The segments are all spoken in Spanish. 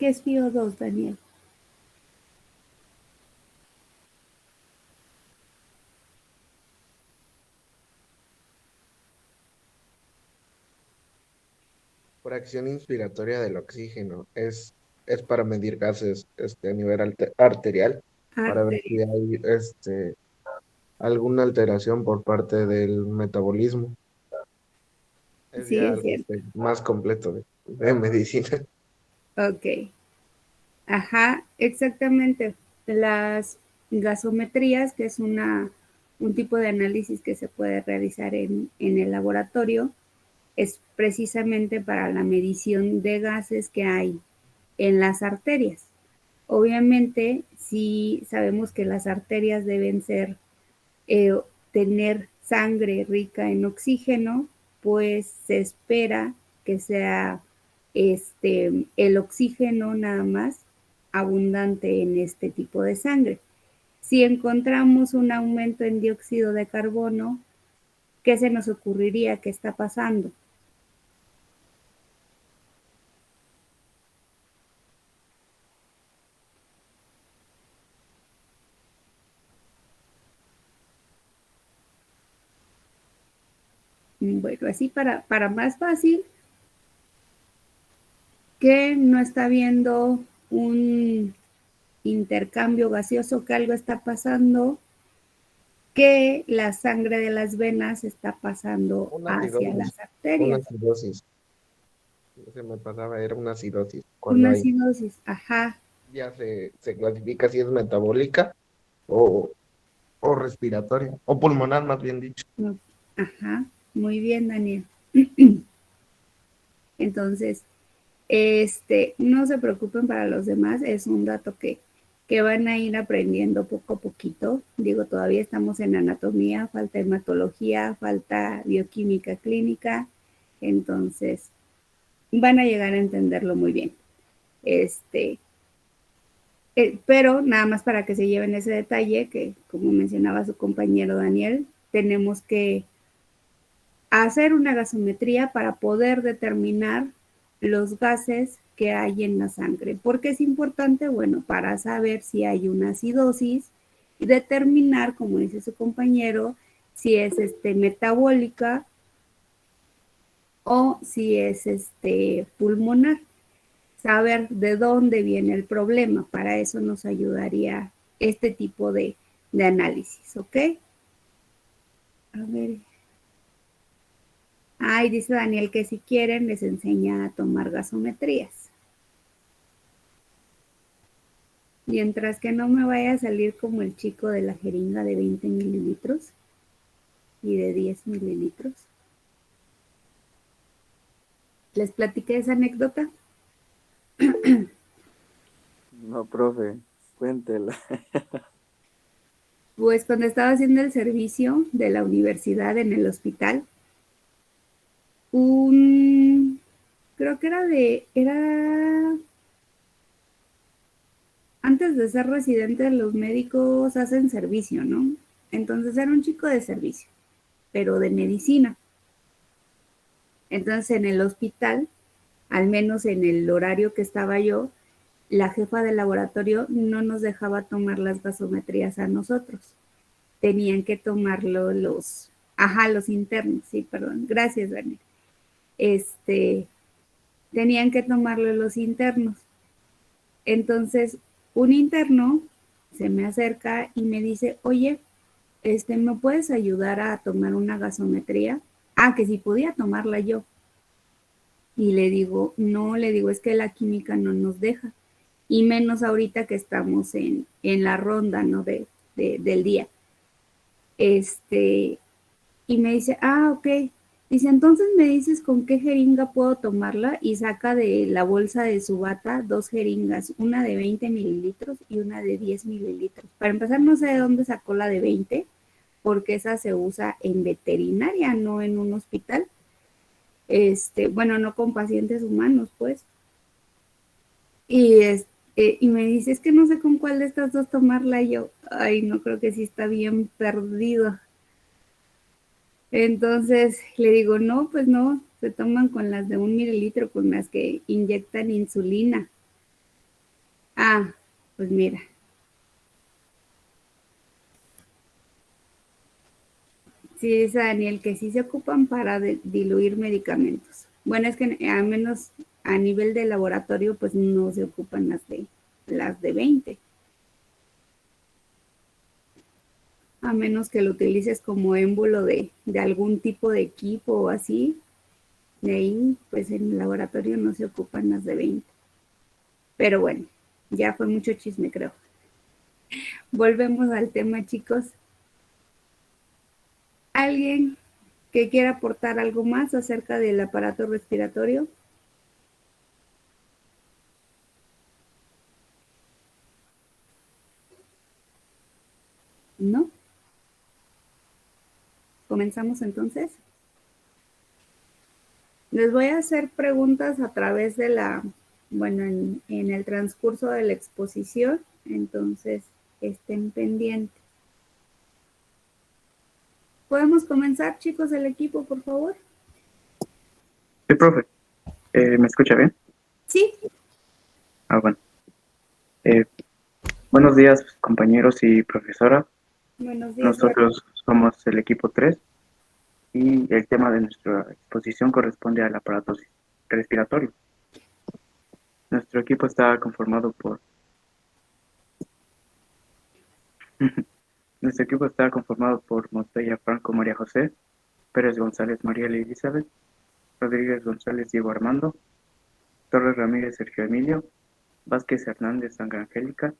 ¿Qué es FiO2, Daniel? Fracción inspiratoria del oxígeno. Es para medir gases a nivel arterial, para ver si Arteria. hay alguna alteración por parte del metabolismo. Es Sí, ya es algo cierto. más completo de medicina. Ok. Ajá, exactamente. Las gasometrías, que es un tipo de análisis que se puede realizar en el laboratorio, es precisamente para la medición de gases que hay en las arterias. Obviamente, si sabemos que las arterias deben ser, eh, tener sangre rica en oxígeno, pues se espera que sea el oxígeno nada más abundante en este tipo de sangre. Si encontramos un aumento en dióxido de carbono, ¿qué se nos ocurriría que está pasando? Bueno, así para más fácil, que no está habiendo un intercambio gaseoso, que algo está pasando, que la sangre de las venas está pasando Una hacia acidosis. las Una arterias. acidosis. Se me pasaba, era una acidosis. Cuando Una hay, acidosis, ajá, ya se clasifica si es metabólica o, o respiratoria, o pulmonar más bien dicho. no, ajá, muy bien, Daniel. Entonces, no se preocupen para los demás, es un dato que van a ir aprendiendo poco a poquito. Digo, todavía estamos en anatomía, falta hematología, falta bioquímica clínica, entonces van a llegar a entenderlo muy bien. Este, pero nada más para que se lleven ese detalle, que como mencionaba su compañero Daniel, tenemos que hacer una gasometría para poder determinar los gases que hay en la sangre. ¿Por qué es importante? Bueno, para saber si hay una acidosis y determinar, como dice su compañero, si es metabólica o si es pulmonar. Saber de dónde viene el problema. Para eso nos ayudaría este tipo de análisis, ¿ok? A ver. Ay, dice Daniel que si quieren les enseña a tomar gasometrías. Mientras que no me vaya a salir como el chico de la jeringa de 20 mililitros y de 10 mililitros. Les platiqué esa anécdota. No, profe, cuéntela. Pues cuando estaba haciendo el servicio de la universidad en el hospital, un, creo que era antes de ser residente, los médicos hacen servicio, ¿no? Entonces era un chico de servicio, pero de medicina. Entonces en el hospital, al menos en el horario que estaba yo, la jefa del laboratorio no nos dejaba tomar las gasometrías a nosotros. Tenían que tomarlo los internos, sí, perdón. Gracias, Daniel. Este, tenían que tomarlo los internos. Entonces, un interno se me acerca y me dice, oye, ¿me puedes ayudar a tomar una gasometría? Ah, que si podía tomarla yo. Y le digo, no, le digo, es que la química no nos deja. Y menos ahorita que estamos en la ronda, ¿no? Del día. Este, y me dice, ah, ok. Dice, entonces me dices con qué jeringa puedo tomarla y saca de la bolsa de su bata dos jeringas, una de 20 mililitros y una de 10 mililitros. Para empezar, no sé de dónde sacó la de 20, porque esa se usa en veterinaria, no en un hospital. Bueno, no con pacientes humanos, pues. Y, y me dice, es que no sé con cuál de estas dos tomarla. Y yo, ay, no creo que sí está bien perdido. Entonces le digo, no, pues no, se toman con las de 1 mililitro, con las que inyectan insulina. Ah, pues mira. Sí, dice Daniel que sí se ocupan para diluir medicamentos. Bueno, es que al menos a nivel de laboratorio, pues no se ocupan las de 20. A menos que lo utilices como émbolo de algún tipo de equipo o así. De ahí, pues en el laboratorio no se ocupan las de 20. Pero bueno, ya fue mucho chisme, creo. Volvemos al tema, chicos. ¿Alguien que quiera aportar algo más acerca del aparato respiratorio? ¿No? ¿Comenzamos entonces? Les voy a hacer preguntas a través de bueno, en el transcurso de la exposición, entonces estén pendientes. ¿Podemos comenzar, chicos, el equipo, por favor? Sí, profe. ¿Me escucha bien? Sí. Ah, bueno. Buenos días, compañeros y profesora. Buenos días. Nosotros somos el equipo 3 y el tema de nuestra exposición corresponde al aparato respiratorio. Nuestro equipo está conformado por Montoya Franco María José, Pérez González María Elizabeth, Rodríguez González Diego Armando, Torres Ramírez Sergio Emilio, Vázquez Hernández Sandra Angélica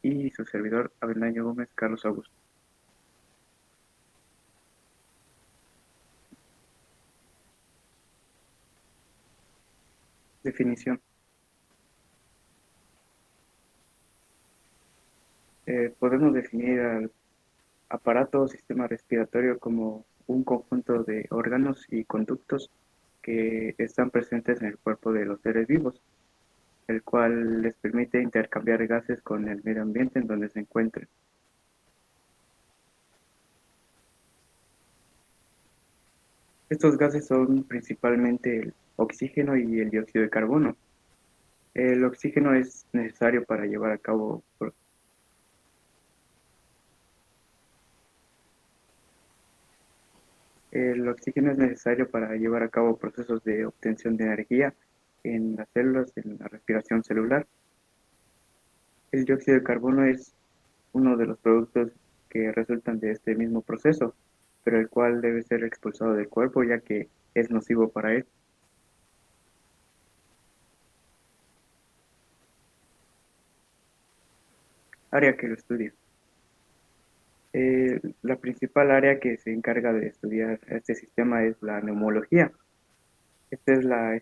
y su servidor Avendaño Gómez Carlos Augusto. Definición. Podemos definir al aparato o sistema respiratorio como un conjunto de órganos y conductos que están presentes en el cuerpo de los seres vivos, el cual les permite intercambiar gases con el medio ambiente en donde se encuentren. Estos gases son principalmente el oxígeno y el dióxido de carbono. El oxígeno es necesario para llevar a cabo procesos de obtención de energía en las células, en la respiración celular. El dióxido de carbono es uno de los productos que resultan de este mismo proceso, pero el cual debe ser expulsado del cuerpo ya que es nocivo para él. Área que lo estudia. La principal área que se encarga de estudiar este sistema es la neumología. Esta es la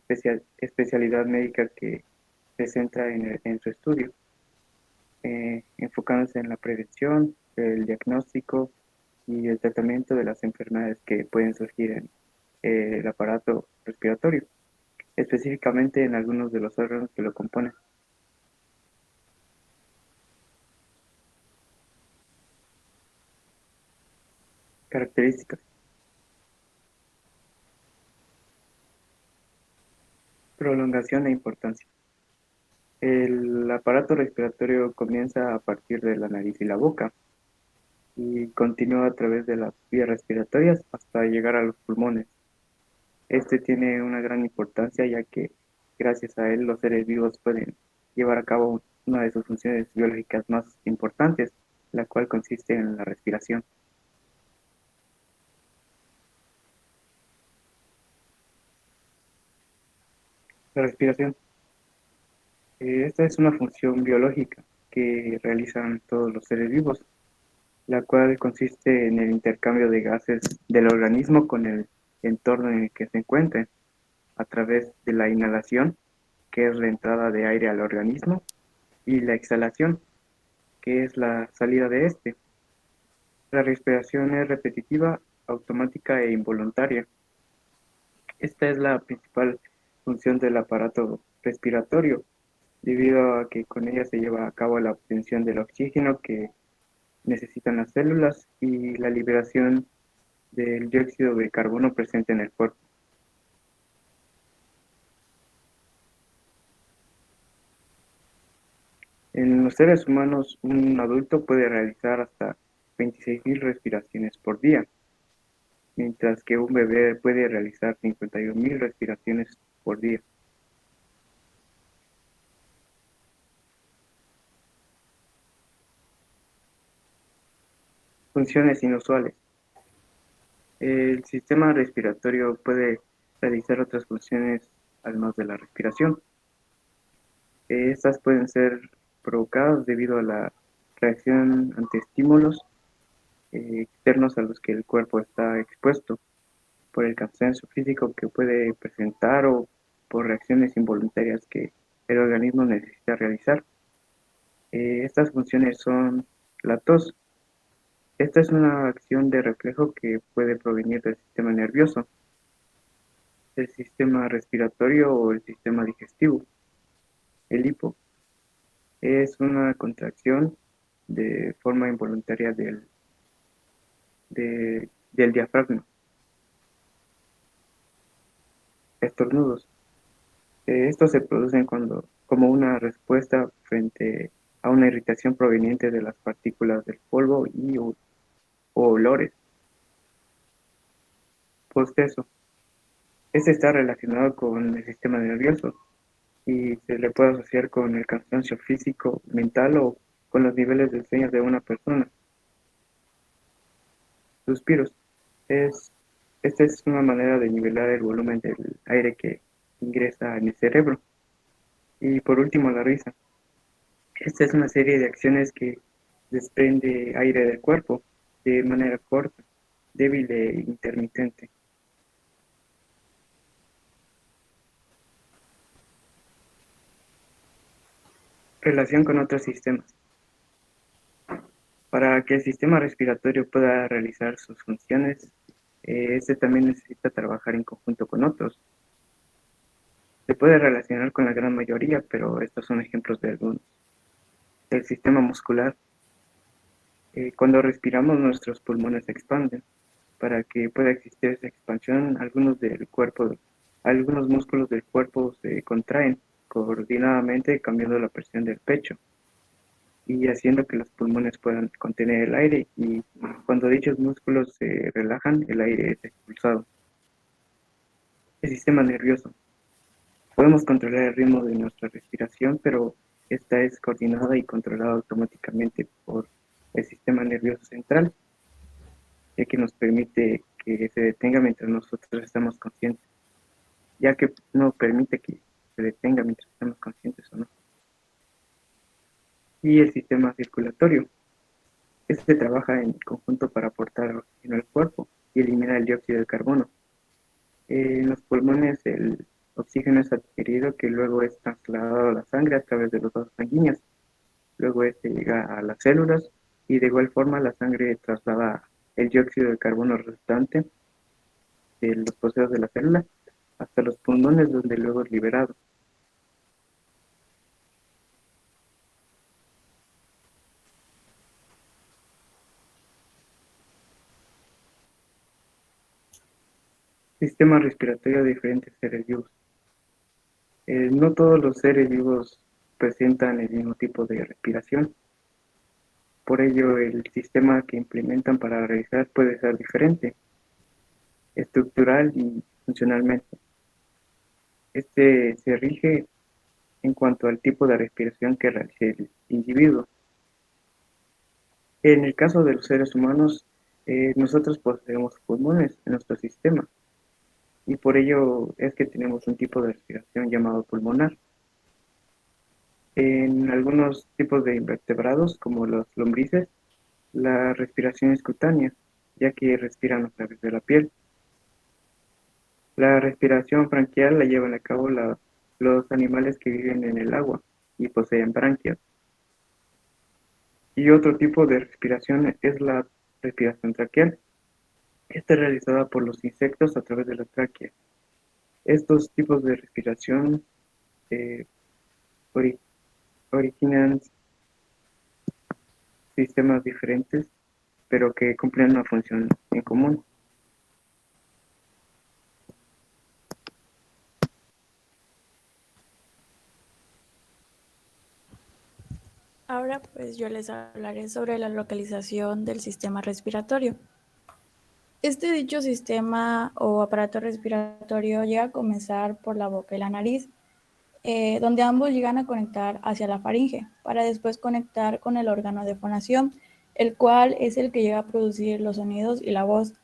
especialidad médica que se centra en su estudio, enfocándose en la prevención, el diagnóstico y el tratamiento de las enfermedades que pueden surgir en el aparato respiratorio, específicamente en algunos de los órganos que lo componen. Características. Prolongación e importancia. El aparato respiratorio comienza a partir de la nariz y la boca y continúa a través de las vías respiratorias hasta llegar a los pulmones. Este tiene una gran importancia ya que gracias a él los seres vivos pueden llevar a cabo una de sus funciones biológicas más importantes, la cual consiste en la respiración. La respiración. Esta es una función biológica que realizan todos los seres vivos, la cual consiste en el intercambio de gases del organismo con el entorno en el que se encuentren, a través de la inhalación, que es la entrada de aire al organismo, y la exhalación, que es la salida de este. La respiración es repetitiva, automática e involuntaria. Esta es la principal función del aparato respiratorio, debido a que con ella se lleva a cabo la obtención del oxígeno que necesitan las células y la liberación del dióxido de carbono presente en el cuerpo. En los seres humanos, un adulto puede realizar hasta 26.000 respiraciones por día, mientras que un bebé puede realizar 51.000 respiraciones por día. Funciones inusuales. El sistema respiratorio puede realizar otras funciones además de la respiración. Estas pueden ser provocadas debido a la reacción ante estímulos externos a los que el cuerpo está expuesto, por el cansancio físico que puede presentar o por reacciones involuntarias que el organismo necesita realizar. Estas funciones son la tos. Esta es una acción de reflejo que puede provenir del sistema nervioso, el sistema respiratorio o el sistema digestivo. El hipo es una contracción de forma involuntaria del diafragma. Estornudos. Estos se producen como una respuesta frente a una irritación proveniente de las partículas del polvo o olores. Bostezo. Este está relacionado con el sistema nervioso y se le puede asociar con el cansancio físico, mental o con los niveles de sueño de una persona. Suspiros. Es, Esta es una manera de nivelar el volumen del aire que ingresa en el cerebro. Y por último, la risa. Esta es una serie de acciones que desprende aire del cuerpo de manera corta, débil e intermitente. Relación con otros sistemas. Para que el sistema respiratorio pueda realizar sus funciones, este también necesita trabajar en conjunto con otros. Se puede relacionar con la gran mayoría, pero estos son ejemplos de algunos. El sistema muscular. Cuando respiramos, nuestros pulmones se expanden. Para que pueda existir esa expansión, algunos músculos del cuerpo se contraen coordinadamente, cambiando la presión del pecho y haciendo que los pulmones puedan contener el aire, y cuando dichos músculos se relajan, el aire es expulsado. El sistema nervioso. Podemos controlar el ritmo de nuestra respiración, pero esta es coordinada y controlada automáticamente por el sistema nervioso central, ya que nos permite que se detenga mientras nosotros estamos conscientes, ya que no permite que se detenga mientras estamos conscientes o no. Y el sistema circulatorio. Este trabaja en conjunto para aportar oxígeno al cuerpo y eliminar el dióxido de carbono. En los pulmones el oxígeno es adquirido, que luego es trasladado a la sangre a través de los vasos sanguíneos. Luego este llega a las células y de igual forma la sangre traslada el dióxido de carbono resultante de los procesos de la célula hasta los pulmones, donde luego es liberado. Sistema respiratorio de diferentes seres vivos. No todos los seres vivos presentan el mismo tipo de respiración. Por ello, el sistema que implementan para realizar puede ser diferente, estructural y funcionalmente. Este se rige en cuanto al tipo de respiración que realice el individuo. En el caso de los seres humanos, nosotros poseemos pulmones en nuestro sistema y por ello es que tenemos un tipo de respiración llamado pulmonar. En algunos tipos de invertebrados, como los lombrices, la respiración es cutánea, ya que respiran a través de la piel. La respiración branquial la llevan a cabo los animales que viven en el agua y poseen branquias. Y otro tipo de respiración es la respiración traqueal. Esta es realizada por los insectos a través de la tráquea. Estos tipos de respiración eh, ori- originan sistemas diferentes, pero que cumplen una función en común. Ahora pues yo les hablaré sobre la localización del sistema respiratorio. Este dicho sistema o aparato respiratorio llega a comenzar por la boca y la nariz, donde ambos llegan a conectar hacia la faringe, para después conectar con el órgano de fonación, el cual es el que llega a producir los sonidos y la voz,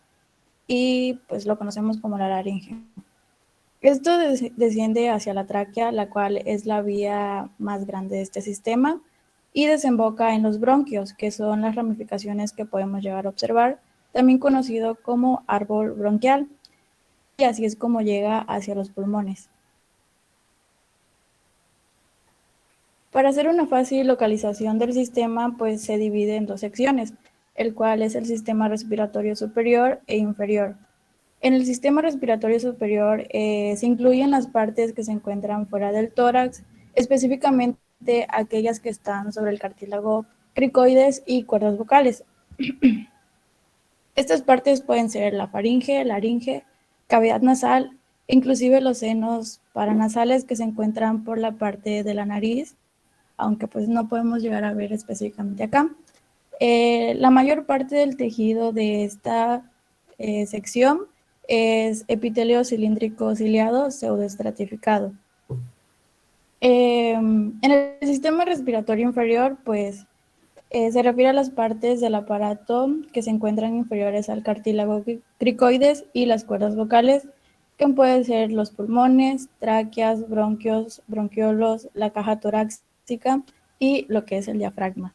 y pues lo conocemos como la laringe. Esto desciende hacia la tráquea, la cual es la vía más grande de este sistema, y desemboca en los bronquios, que son las ramificaciones que podemos llegar a observar, también conocido como árbol bronquial, y así es como llega hacia los pulmones. Para hacer una fácil localización del sistema, pues se divide en dos secciones, el cual es el sistema respiratorio superior e inferior. En el sistema respiratorio superior se incluyen las partes que se encuentran fuera del tórax, específicamente aquellas que están sobre el cartílago cricoides y cuerdas vocales. Estas partes pueden ser la faringe, laringe, cavidad nasal, inclusive los senos paranasales que se encuentran por la parte de la nariz, aunque pues no podemos llegar a ver específicamente acá. La mayor parte del tejido de esta sección es epitelio cilíndrico ciliado pseudoestratificado. En el sistema respiratorio inferior, pues se refiere a las partes del aparato que se encuentran inferiores al cartílago cricoides y las cuerdas vocales, que pueden ser los pulmones, tráqueas, bronquios, bronquiolos, la caja torácica y lo que es el diafragma.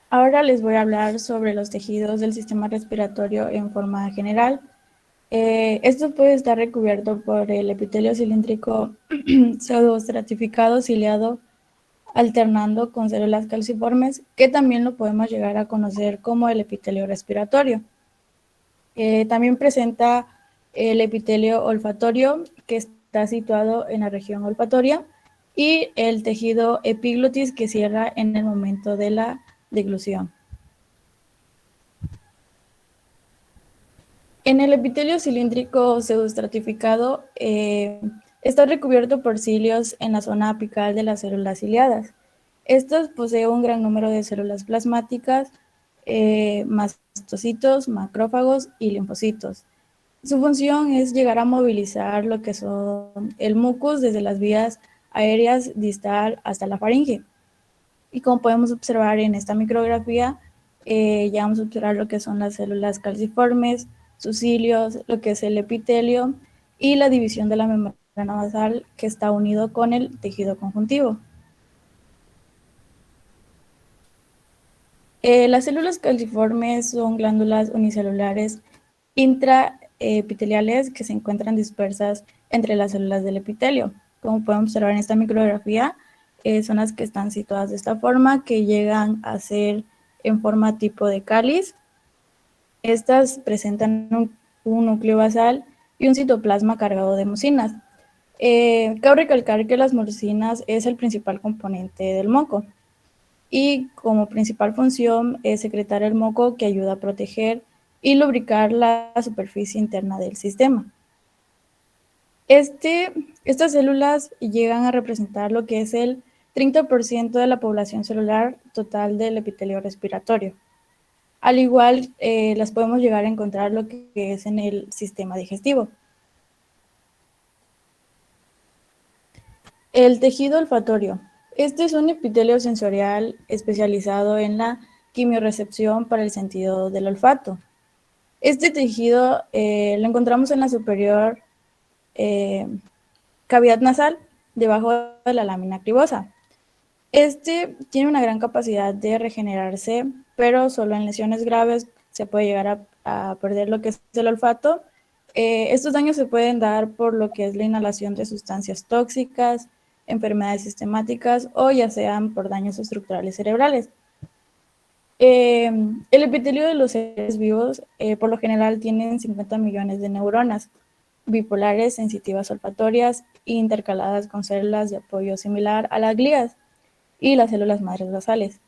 Ahora les voy a hablar sobre los tejidos del sistema respiratorio en forma general. Esto puede estar recubierto por el epitelio cilíndrico pseudoestratificado ciliado alternando con células calciformes, que también lo podemos llegar a conocer como el epitelio respiratorio. También presenta el epitelio olfatorio, que está situado en la región olfatoria, y el tejido epiglotis, que cierra en el momento de la deglución. En el epitelio cilíndrico pseudoestratificado está recubierto por cilios en la zona apical de las células ciliadas. Estos poseen un gran número de células plasmáticas, mastocitos, macrófagos y linfocitos. Su función es llegar a movilizar lo que son el mucus desde las vías aéreas distal hasta la faringe. Y como podemos observar en esta micrografía, ya vamos a observar lo que son las células calciformes, sus cilios, lo que es el epitelio y la división de la membrana basal que está unido con el tejido conjuntivo. Las células calciformes son glándulas unicelulares intraepiteliales que se encuentran dispersas entre las células del epitelio. Como podemos observar en esta micrografía, son las que están situadas de esta forma, que llegan a ser en forma tipo de cáliz. Estas presentan un núcleo basal y un citoplasma cargado de mucinas. Cabe recalcar que las mucinas es el principal componente del moco, y como principal función es secretar el moco, que ayuda a proteger y lubricar la superficie interna del sistema. Estas células llegan a representar lo que es el 30% de la población celular total del epitelio respiratorio. Al igual, las podemos llegar a encontrar lo que es en el sistema digestivo. El tejido olfatorio. Este es un epitelio sensorial especializado en la quimiorrecepción para el sentido del olfato. Este tejido lo encontramos en la superior cavidad nasal, debajo de la lámina cribosa. Este tiene una gran capacidad de regenerarse, pero solo en lesiones graves se puede llegar a perder lo que es el olfato. Estos daños se pueden dar por lo que es la inhalación de sustancias tóxicas, enfermedades sistemáticas o ya sean por daños estructurales cerebrales. El epitelio de los seres vivos por lo general tienen 50 millones de neuronas bipolares sensitivas olfatorias intercaladas con células de apoyo similar a las glías y las células madres basales.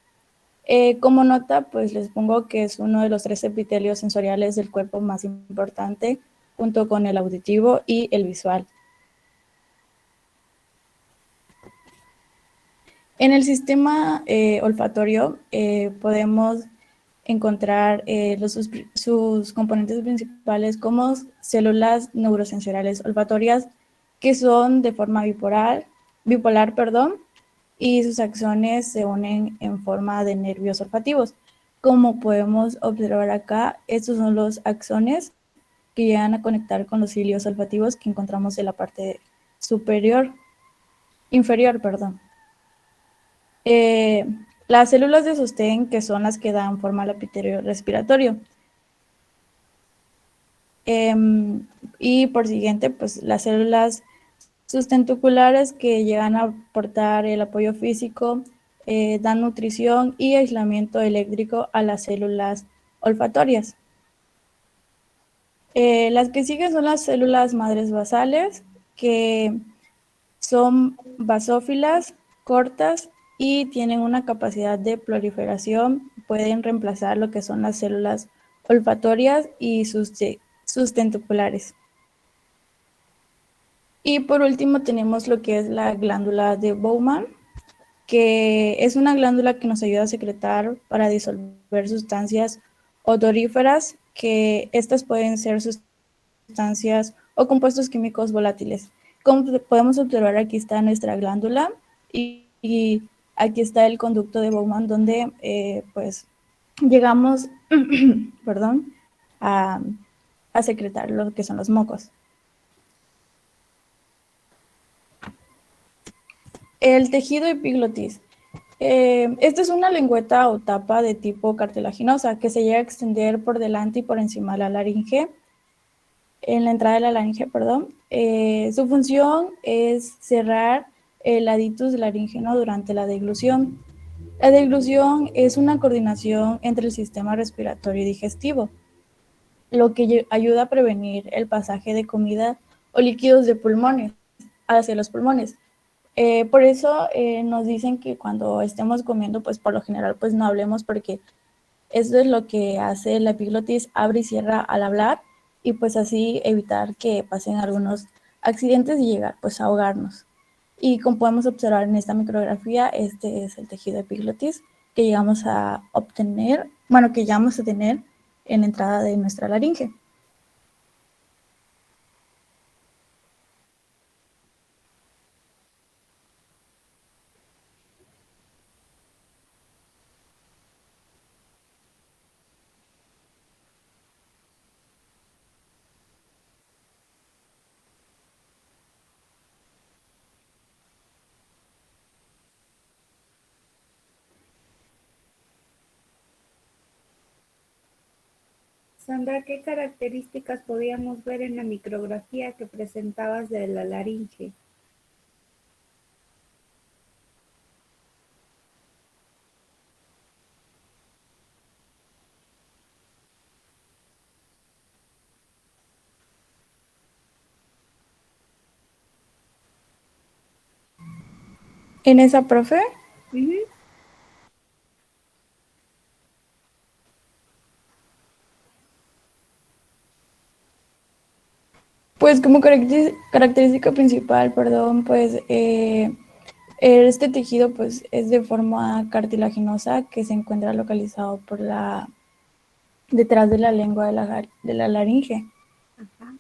Como nota, pues les pongo que es uno de los 3 epitelios sensoriales del cuerpo más importante, junto con el auditivo y el visual. En el sistema olfatorio podemos encontrar sus componentes principales como células neurosensoriales olfatorias que son de forma bipolar, perdón, y sus axones se unen en forma de nervios olfativos. Como podemos observar acá, estos son los axones que llegan a conectar con los cilios olfativos que encontramos en la parte inferior, perdón. Eh, las células de sostén, que son las que dan forma al epitelio respiratorio. Y por siguiente, pues las células sustentaculares que llegan a aportar el apoyo físico, dan nutrición y aislamiento eléctrico a las células olfatorias. Las que siguen son las células madres basales, que son basófilas, cortas y tienen una capacidad de proliferación. Pueden reemplazar lo que son las células olfatorias y sustentaculares. Y por último tenemos lo que es la glándula de Bowman, que es una glándula que nos ayuda a secretar para disolver sustancias odoríferas, que estas pueden ser sustancias o compuestos químicos volátiles. Como podemos observar, aquí está nuestra glándula y aquí está el conducto de Bowman donde pues llegamos perdón, a secretar lo que son los mocos. El tejido epiglotis. Esta es una lengüeta o tapa de tipo cartilaginosa que se llega a extender por delante y por encima de la laringe, en la entrada de la laringe, perdón. Su función es cerrar el aditus laríngeo durante la deglución. La deglución es una coordinación entre el sistema respiratorio y digestivo, lo que ayuda a prevenir el pasaje de comida o líquidos de pulmones hacia los pulmones. Por eso nos dicen que cuando estemos comiendo, pues por lo general, pues no hablemos, porque eso es lo que hace la epiglotis, abre y cierra al hablar, y pues así evitar que pasen algunos accidentes y llegar pues a ahogarnos. Y como podemos observar en esta micrografía, este es el tejido epiglotis que llegamos a obtener, bueno, que llegamos a tener en la entrada de nuestra laringe. Sandra, ¿qué características podíamos ver en la micrografía que presentabas de la laringe? En esa, profe, Uh-huh. pues como característica principal, perdón, pues este tejido pues es de forma cartilaginosa que se encuentra localizado detrás de la lengua de la laringe. Ajá.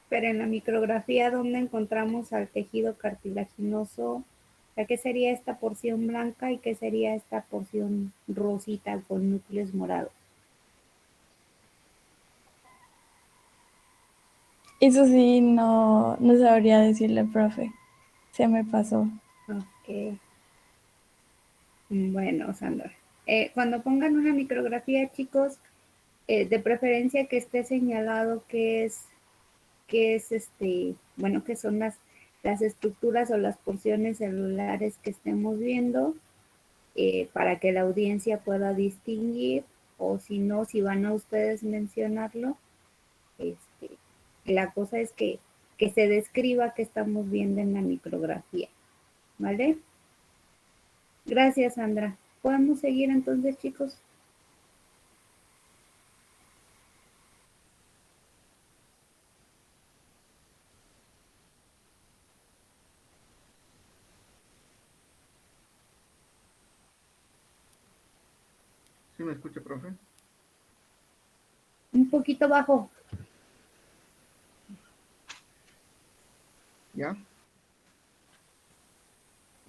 Pero en la micrografía, ¿dónde encontramos al tejido cartilaginoso? O sea, ¿qué sería esta porción blanca y qué sería esta porción rosita con núcleos morados? Eso sí, no sabría decirle, profe. Se me pasó. Ok. Bueno, Sandra. Cuando pongan una micrografía, chicos, de preferencia que esté señalado bueno, que son las estructuras o las porciones celulares que estemos viendo, para que la audiencia pueda distinguir, o si no, si van a ustedes mencionarlo, este, la cosa es que se describa qué estamos viendo en la micrografía, ¿vale? Gracias, Sandra. ¿Podemos seguir entonces, chicos? ¿Sí me escucha, profe? Un poquito bajo. ¿Ya?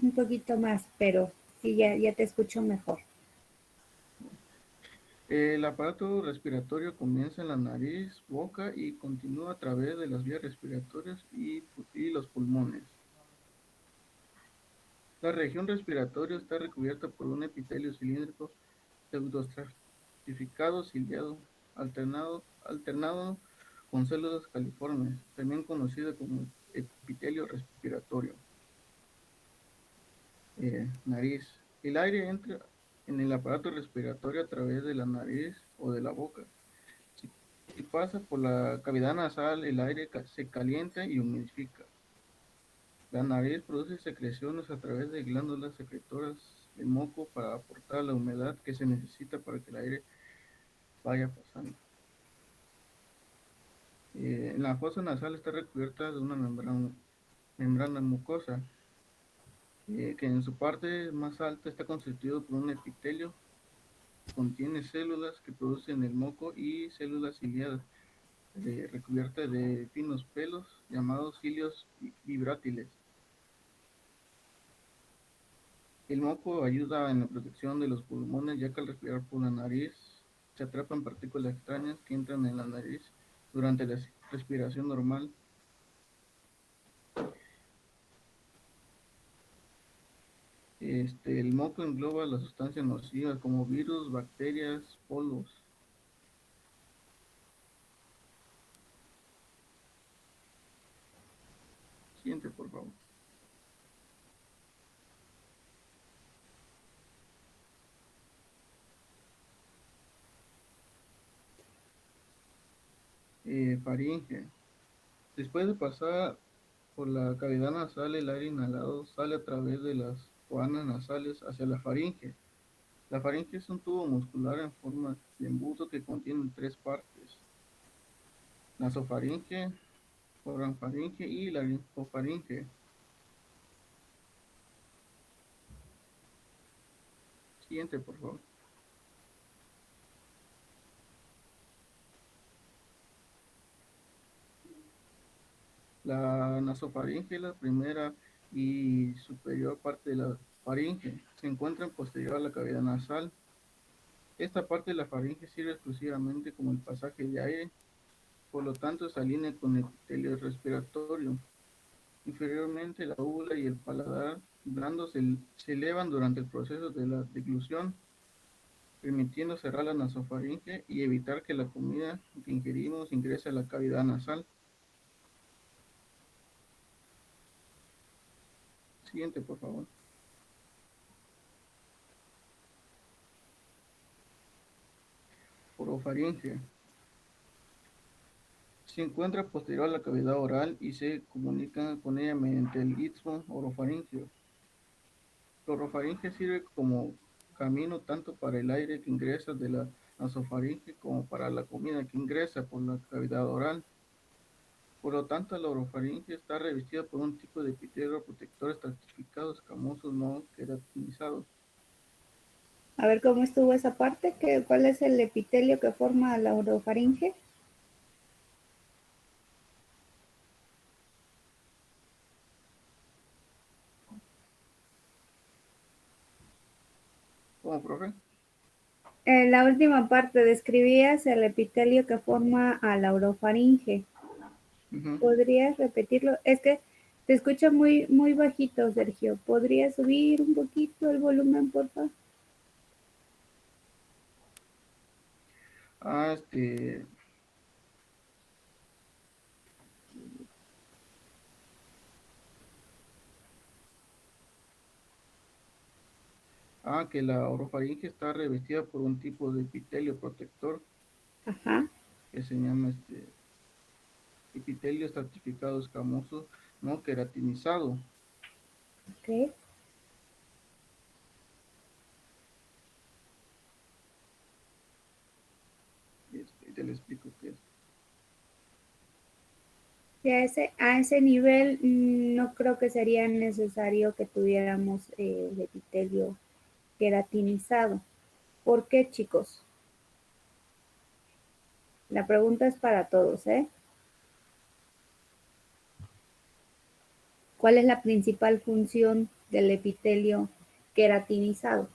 Un poquito más, pero sí, ya te escucho mejor. El aparato respiratorio comienza en la nariz, boca y continúa a través de las vías respiratorias y los pulmones. La región respiratoria está recubierta por un epitelio cilíndrico pseudoestratificado ciliado, alternado con células califormes, también conocido como epitelio respiratorio. Nariz. El aire entra en el aparato respiratorio a través de la nariz o de la boca. Si pasa por la cavidad nasal, el aire se calienta y humidifica. La nariz produce secreciones a través de glándulas secretoras de moco para aportar la humedad que se necesita para que el aire vaya pasando. La fosa nasal está recubierta de una membrana mucosa, que en su parte más alta está constituido por un epitelio. Contiene células que producen el moco y células ciliadas recubiertas de finos pelos llamados cilios vibrátiles. El moco ayuda en la protección de los pulmones, ya que al respirar por la nariz se atrapan partículas extrañas que entran en la nariz durante la respiración normal. El moco engloba las sustancias nocivas como virus, bacterias, polvos. Siguiente, por favor. Faringe. Después de pasar por la cavidad nasal, el aire inhalado sale a través de las foanas nasales hacia la faringe. La faringe es un tubo muscular en forma de embudo que contiene tres partes: nasofaringe, oranfaringe y laringofaringe. Siguiente, por favor. La nasofaringe es la primera y superior parte de la faringe. Se encuentra posterior a la cavidad nasal. Esta parte de la faringe sirve exclusivamente como el pasaje de aire, por lo tanto se alinea con el epitelio respiratorio. Inferiormente, la úvula y el paladar blando se elevan durante el proceso de la deglución, permitiendo cerrar la nasofaringe y evitar que la comida que ingerimos ingrese a la cavidad nasal. Siguiente, por favor. Orofaringe. Se encuentra posterior a la cavidad oral y se comunica con ella mediante el istmo orofaringeo. La orofaringe sirve como camino tanto para el aire que ingresa de la nasofaringe como para la comida que ingresa por la cavidad oral. Por lo tanto, la orofaringe está revestida por un tipo de epitelio protector estratificado, escamoso, no queratinizado. A ver cómo estuvo esa parte, ¿cuál es el epitelio que forma la orofaringe? ¿Cómo, profe? En la última parte describías el epitelio que forma a la orofaringe. ¿Podrías repetirlo? Es que te escucha muy, muy bajito, Sergio. ¿Podrías subir un poquito el volumen, por favor? Ah, que la orofaringe está revestida por un tipo de epitelio protector. Ajá. Que se llama epitelio estratificado escamoso no queratinizado. Ok. Te lo explico qué es. Y a ese nivel no creo que sería necesario que tuviéramos el epitelio queratinizado. ¿Por qué, chicos? La pregunta es para todos, ¿eh? ¿Cuál es la principal función del epitelio queratinizado?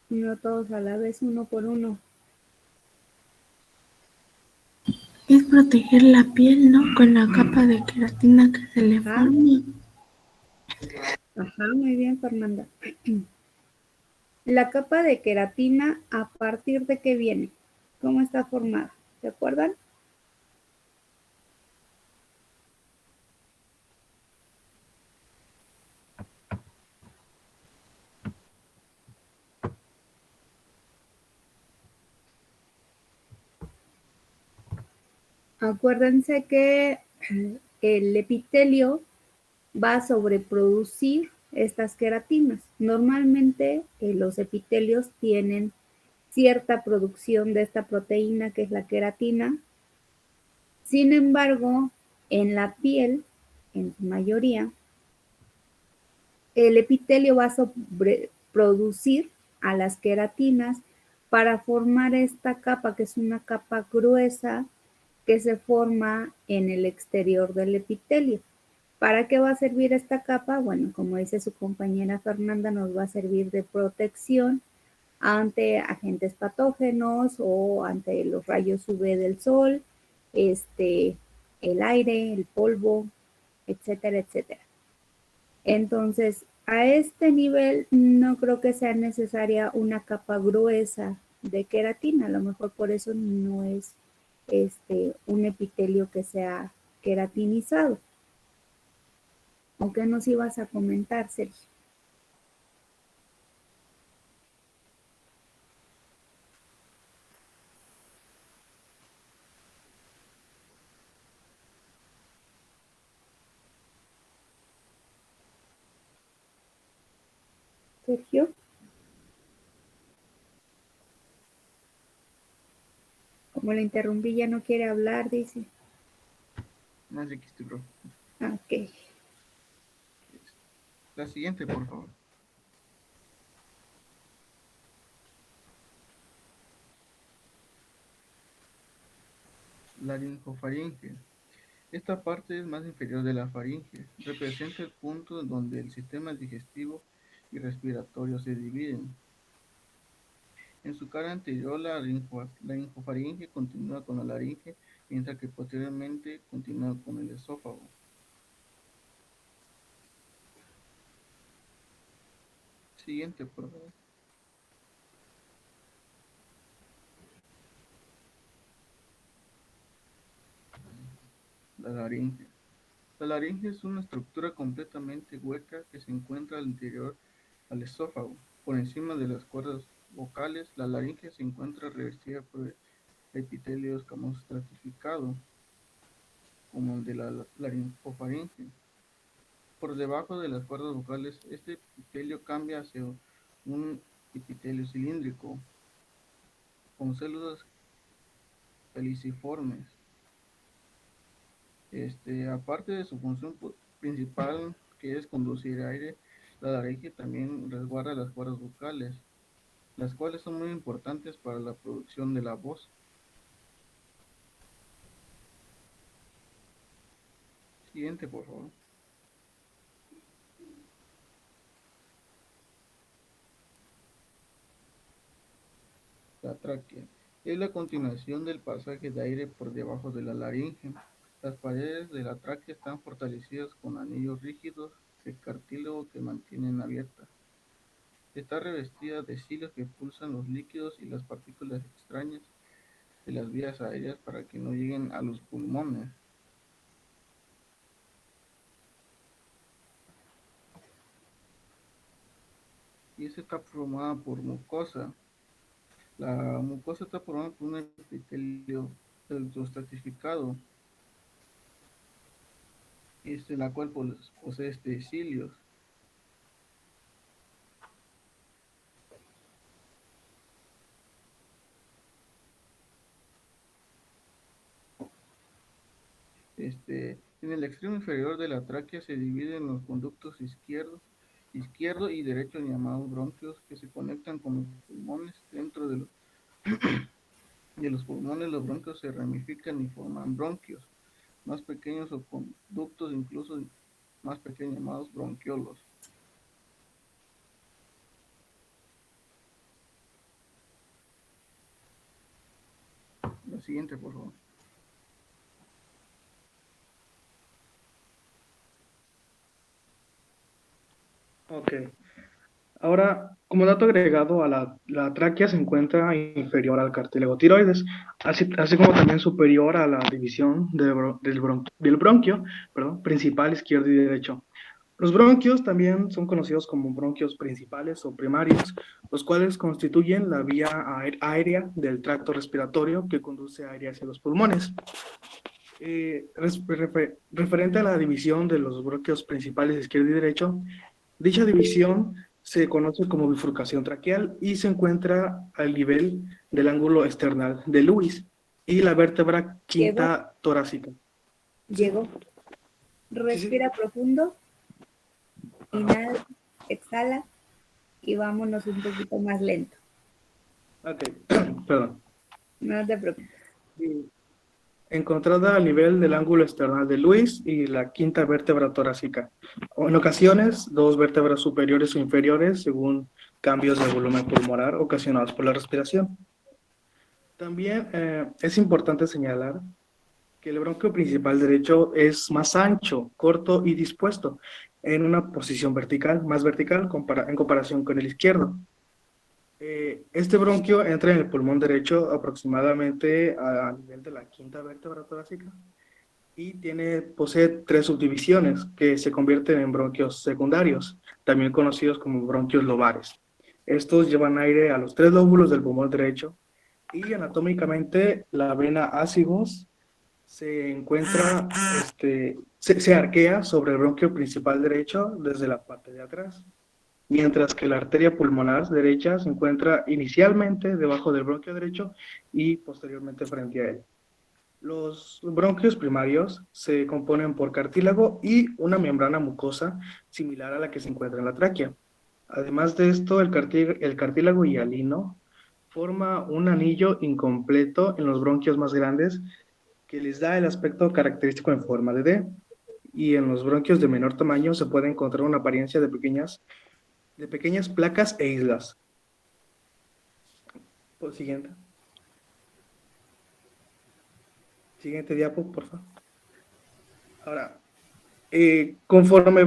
No todos a la vez, uno por uno. Es proteger la piel, ¿no? Con la capa de queratina que se le Ajá. forma. Ajá, muy bien, Fernanda. La capa de queratina, ¿a partir de qué viene? ¿Cómo está formada? ¿Se acuerdan? Acuérdense que el epitelio va a sobreproducir estas queratinas. Normalmente los epitelios tienen cierta producción de esta proteína que es la queratina. Sin embargo, en la piel, en su mayoría, el epitelio va a sobreproducir a las queratinas para formar esta capa, que es una capa gruesa que se forma en el exterior del epitelio. ¿Para qué va a servir esta capa? Bueno, como dice su compañera Fernanda, nos va a servir de protección ante agentes patógenos o ante los rayos UV del sol, el aire, el polvo, etcétera, etcétera. Entonces, a este nivel no creo que sea necesaria una capa gruesa de queratina, a lo mejor por eso no es un epitelio que sea queratinizado. ¿O qué nos ibas a comentar, Sergio? Sergio, como lo interrumpí, ya no quiere hablar, dice. No sé qué estoy, bro. Ok. La siguiente, por favor. Laringofaringe. Esta parte es más inferior de la faringe. Representa el punto en donde el sistema digestivo y respiratorio se dividen. En su cara anterior, la laringofaringe continúa con la laringe, mientras que posteriormente continúa con el esófago. Siguiente, por favor. La laringe. La laringe es una estructura completamente hueca que se encuentra al interior al esófago. Por encima de las cuerdas vocales, la laringe se encuentra revestida por epitelio escamoso estratificado, como el de la laringofaringe. Por debajo de las cuerdas vocales, este epitelio cambia hacia un epitelio cilíndrico, con células peliciformes. Aparte de su función principal, que es conducir aire, la laringe también resguarda las cuerdas vocales, las cuales son muy importantes para la producción de la voz. Siguiente, por favor. La tráquea. Es la continuación del pasaje de aire por debajo de la laringe. Las paredes de la tráquea están fortalecidas con anillos rígidos de cartílago que mantienen abierta. Está revestida de cilios que expulsan los líquidos y las partículas extrañas de las vías aéreas para que no lleguen a los pulmones. Y esta está formada por mucosa. La mucosa está formada por un epitelio electroestratificado, la cual posee cilios. En el extremo inferior de la tráquea se dividen los conductos izquierdo y derecho llamados bronquios que se conectan con los pulmones. Dentro de los pulmones los bronquios se ramifican y forman bronquios más pequeños o conductos incluso más pequeños llamados bronquiolos. La siguiente, por favor. Ok. Ahora, como dato agregado, la tráquea se encuentra inferior al cartílago tiroides, así como también superior a la división del bronquio, perdón, principal izquierdo y derecho. Los bronquios también son conocidos como bronquios principales o primarios, los cuales constituyen la vía aérea del tracto respiratorio que conduce aire hacia los pulmones. Referente a la división de los bronquios principales izquierdo y derecho, dicha división se conoce como bifurcación traqueal y se encuentra al nivel del ángulo external de Lewis y la vértebra quinta torácica. Llegó. Respira profundo. Inhala, exhala y vámonos un poquito más lento. Ok, perdón. No te preocupes. Encontrada al nivel del ángulo external de Lewis y la quinta vértebra torácica. O en ocasiones, dos vértebras superiores o inferiores según cambios de volumen pulmonar ocasionados por la respiración. También es importante señalar que el bronquio principal derecho es más ancho, corto y dispuesto en una posición vertical, más vertical en comparación con el izquierdo. Este bronquio entra en el pulmón derecho aproximadamente a nivel de la quinta vértebra torácica y posee 3 subdivisiones que se convierten en bronquios secundarios, también conocidos como bronquios lobares. Estos llevan aire a los 3 lóbulos del pulmón derecho y anatómicamente la vena ácigos se encuentra, se arquea sobre el bronquio principal derecho desde la parte de atrás, mientras que la arteria pulmonar derecha se encuentra inicialmente debajo del bronquio derecho y posteriormente frente a él. Los bronquios primarios se componen por cartílago y una membrana mucosa similar a la que se encuentra en la tráquea. Además de esto, el cartílago hialino forma un anillo incompleto en los bronquios más grandes que les da el aspecto característico en forma de D, y en los bronquios de menor tamaño se puede encontrar una apariencia de pequeñas placas e islas. Siguiente. Siguiente diapo, por favor. Ahora, conforme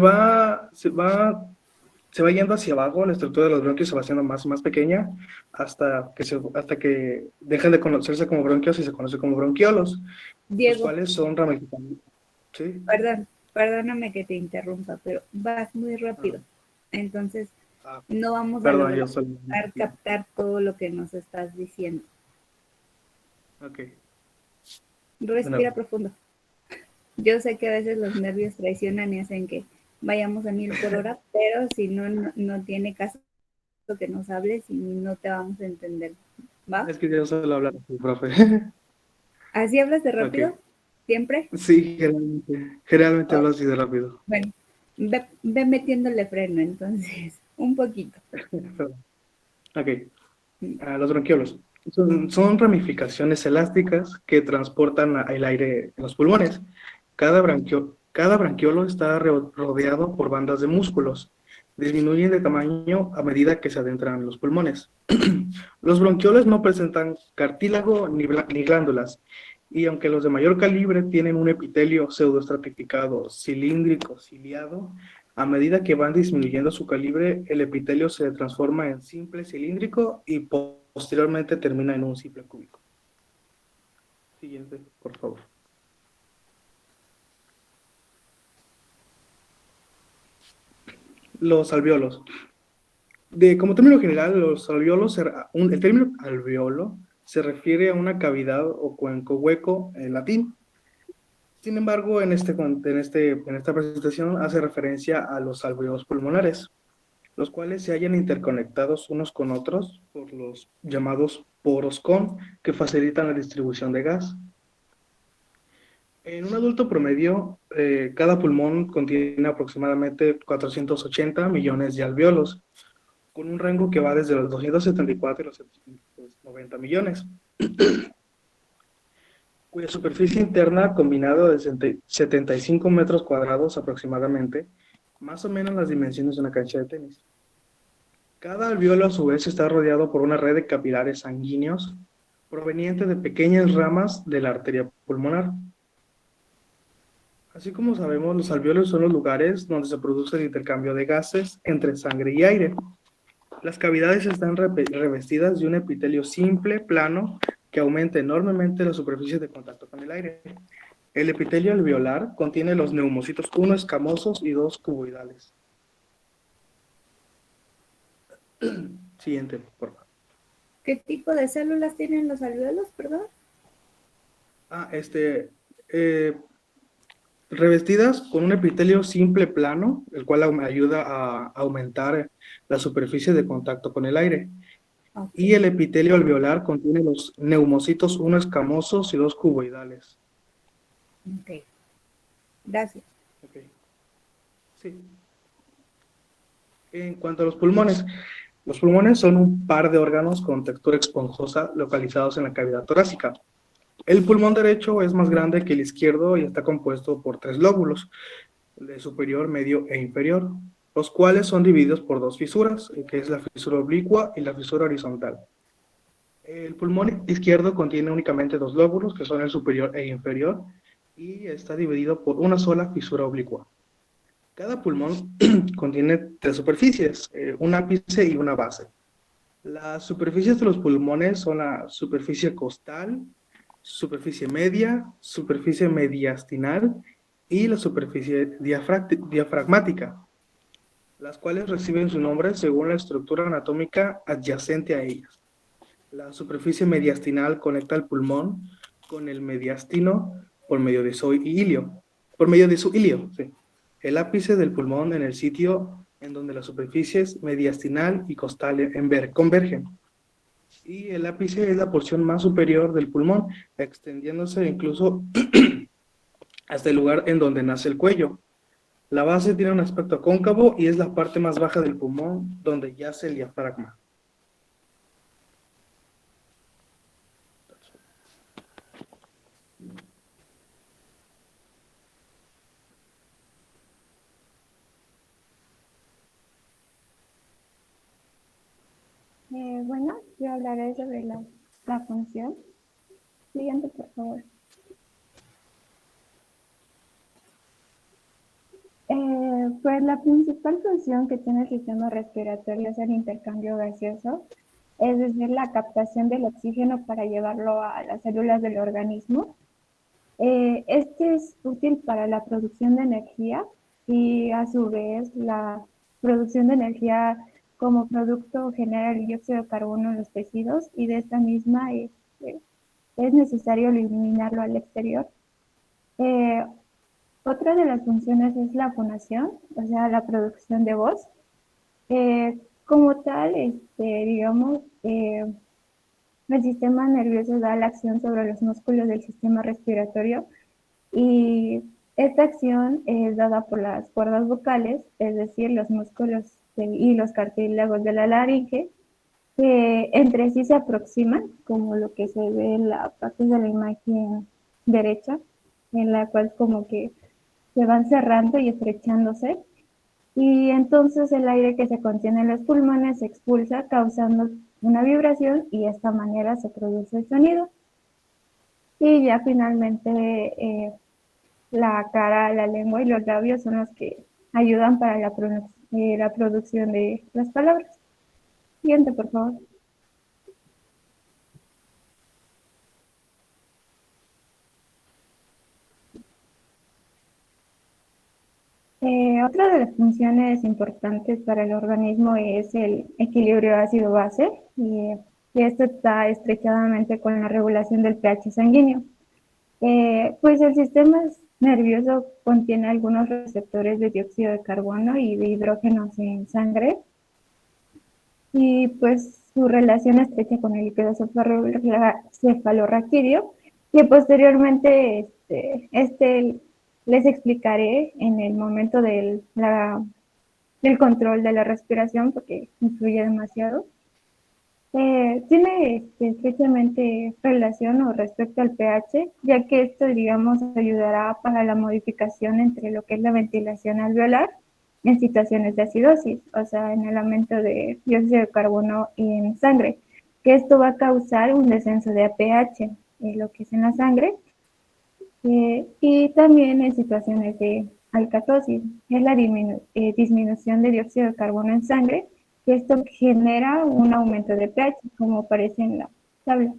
se va yendo hacia abajo, la estructura de los bronquios se va haciendo más y más pequeña hasta que dejan de conocerse como bronquios y se conoce como bronquiolos, Diego, los cuales son ramificaciones. ¿Sí? Perdóname que te interrumpa, pero vas muy rápido. Entonces, no vamos a Perdón, lograr captar todo lo que nos estás diciendo. Ok. Respira profundo. Yo sé que a veces los nervios traicionan y hacen que vayamos a 1000 por hora, pero si no tiene caso que nos hables y no te vamos a entender. ¿Va? Es que yo solo hablar así, profe. ¿Así hablas de rápido? Okay. ¿Siempre? Sí, generalmente hablo así de rápido. Bueno, ve metiéndole freno entonces, un poquito. Ok. Los bronquiolos. Son ramificaciones elásticas que transportan el aire en los pulmones. Cada branquiolo está rodeado por bandas de músculos. Disminuyen de tamaño a medida que se adentran en los pulmones. Los bronquiolos no presentan cartílago ni glándulas, y aunque los de mayor calibre tienen un epitelio pseudoestratificado, cilíndrico, ciliado, a medida que van disminuyendo su calibre, el epitelio se transforma en simple cilíndrico y posteriormente termina en un simple cúbico. Siguiente, por favor. Los alvéolos. Como término general, los alvéolos, el término alvéolo se refiere a una cavidad o cuenco hueco en latín. Sin embargo, en esta presentación hace referencia a los alvéolos pulmonares, los cuales se hallan interconectados unos con otros por los llamados poros con, que facilitan la distribución de gas. En un adulto promedio, cada pulmón contiene aproximadamente 480 millones de alvéolos, con un rango que va desde los 274 y los 790 millones, cuya superficie interna combinada de 75 metros cuadrados aproximadamente, más o menos las dimensiones de una cancha de tenis. Cada alvéolo a su vez está rodeado por una red de capilares sanguíneos proveniente de pequeñas ramas de la arteria pulmonar. Así como sabemos, los alvéolos son los lugares donde se produce el intercambio de gases entre sangre y aire. Las cavidades están revestidas de un epitelio simple, plano, que aumenta enormemente la superficie de contacto con el aire. El epitelio alveolar contiene los neumocitos 1 escamosos y 2 cuboidales. Siguiente, por favor. ¿Qué tipo de células tienen los alvéolos, perdón? Revestidas con un epitelio simple plano, el cual ayuda a aumentar la superficie de contacto con el aire. Okay. Y el epitelio alveolar contiene los neumocitos 1 escamosos y 2 cuboidales. Ok. Gracias. Okay. Sí. En cuanto a los pulmones son un par de órganos con textura esponjosa localizados en la cavidad torácica. El pulmón derecho es más grande que el izquierdo y está compuesto por 3 lóbulos, de superior, medio e inferior, los cuales son divididos por 2 fisuras, que es la fisura oblicua y la fisura horizontal. El pulmón izquierdo contiene únicamente 2 lóbulos, que son el superior e inferior, y está dividido por una sola fisura oblicua. Cada pulmón contiene 3 superficies, un ápice y una base. Las superficies de los pulmones son la superficie costal, superficie media, superficie mediastinal y la superficie diafragmática, las cuales reciben su nombre según la estructura anatómica adyacente a ellas. La superficie mediastinal conecta el pulmón con el mediastino por medio de su ilio. Sí. El ápice del pulmón en el sitio en donde las superficies mediastinal y costal convergen. Y el ápice es la porción más superior del pulmón, extendiéndose incluso hasta el lugar en donde nace el cuello. La base tiene un aspecto cóncavo y es la parte más baja del pulmón, donde yace el diafragma. Bueno, yo hablaré sobre la función. Siguiente, por favor. Pues la principal función que tiene el sistema respiratorio es el intercambio gaseoso, es decir, la captación del oxígeno para llevarlo a las células del organismo. Este es útil para la producción de energía y a su vez la producción de energía como producto genera el dióxido de carbono en los tejidos y de esta misma es necesario eliminarlo al exterior. Otra de las funciones es la fonación, o sea, la producción de voz. Como tal, digamos, el sistema nervioso da la acción sobre los músculos del sistema respiratorio y esta acción es dada por las cuerdas vocales, es decir, los músculos y los cartílagos de la laringe, que entre sí se aproximan, como lo que se ve en la parte de la imagen derecha, en la cual como que se van cerrando y estrechándose, y entonces el aire que se contiene en los pulmones se expulsa causando una vibración y de esta manera se produce el sonido. Y ya finalmente la cara, la lengua y los labios son los que ayudan para la producción de las palabras. Siguiente, por favor. Otra de las funciones importantes para el organismo es el equilibrio ácido-base, y esto está estrechamente con la regulación del pH sanguíneo. Pues el sistema nervioso contiene algunos receptores de dióxido de carbono y de hidrógenos en sangre, y pues su relación estrecha con el líquido cefalorraquídeo, que posteriormente les explicaré en el momento del control de la respiración porque influye demasiado. Tiene estrechamente relación o respecto al pH, ya que esto, digamos, ayudará para la modificación entre lo que es la ventilación alveolar en situaciones de acidosis, o sea, en el aumento de dióxido de carbono en sangre, que esto va a causar un descenso de pH, lo que es en la sangre, y también en situaciones de alcatosis, es la disminución de dióxido de carbono en sangre, que esto genera un aumento de pH, como aparece en la tabla.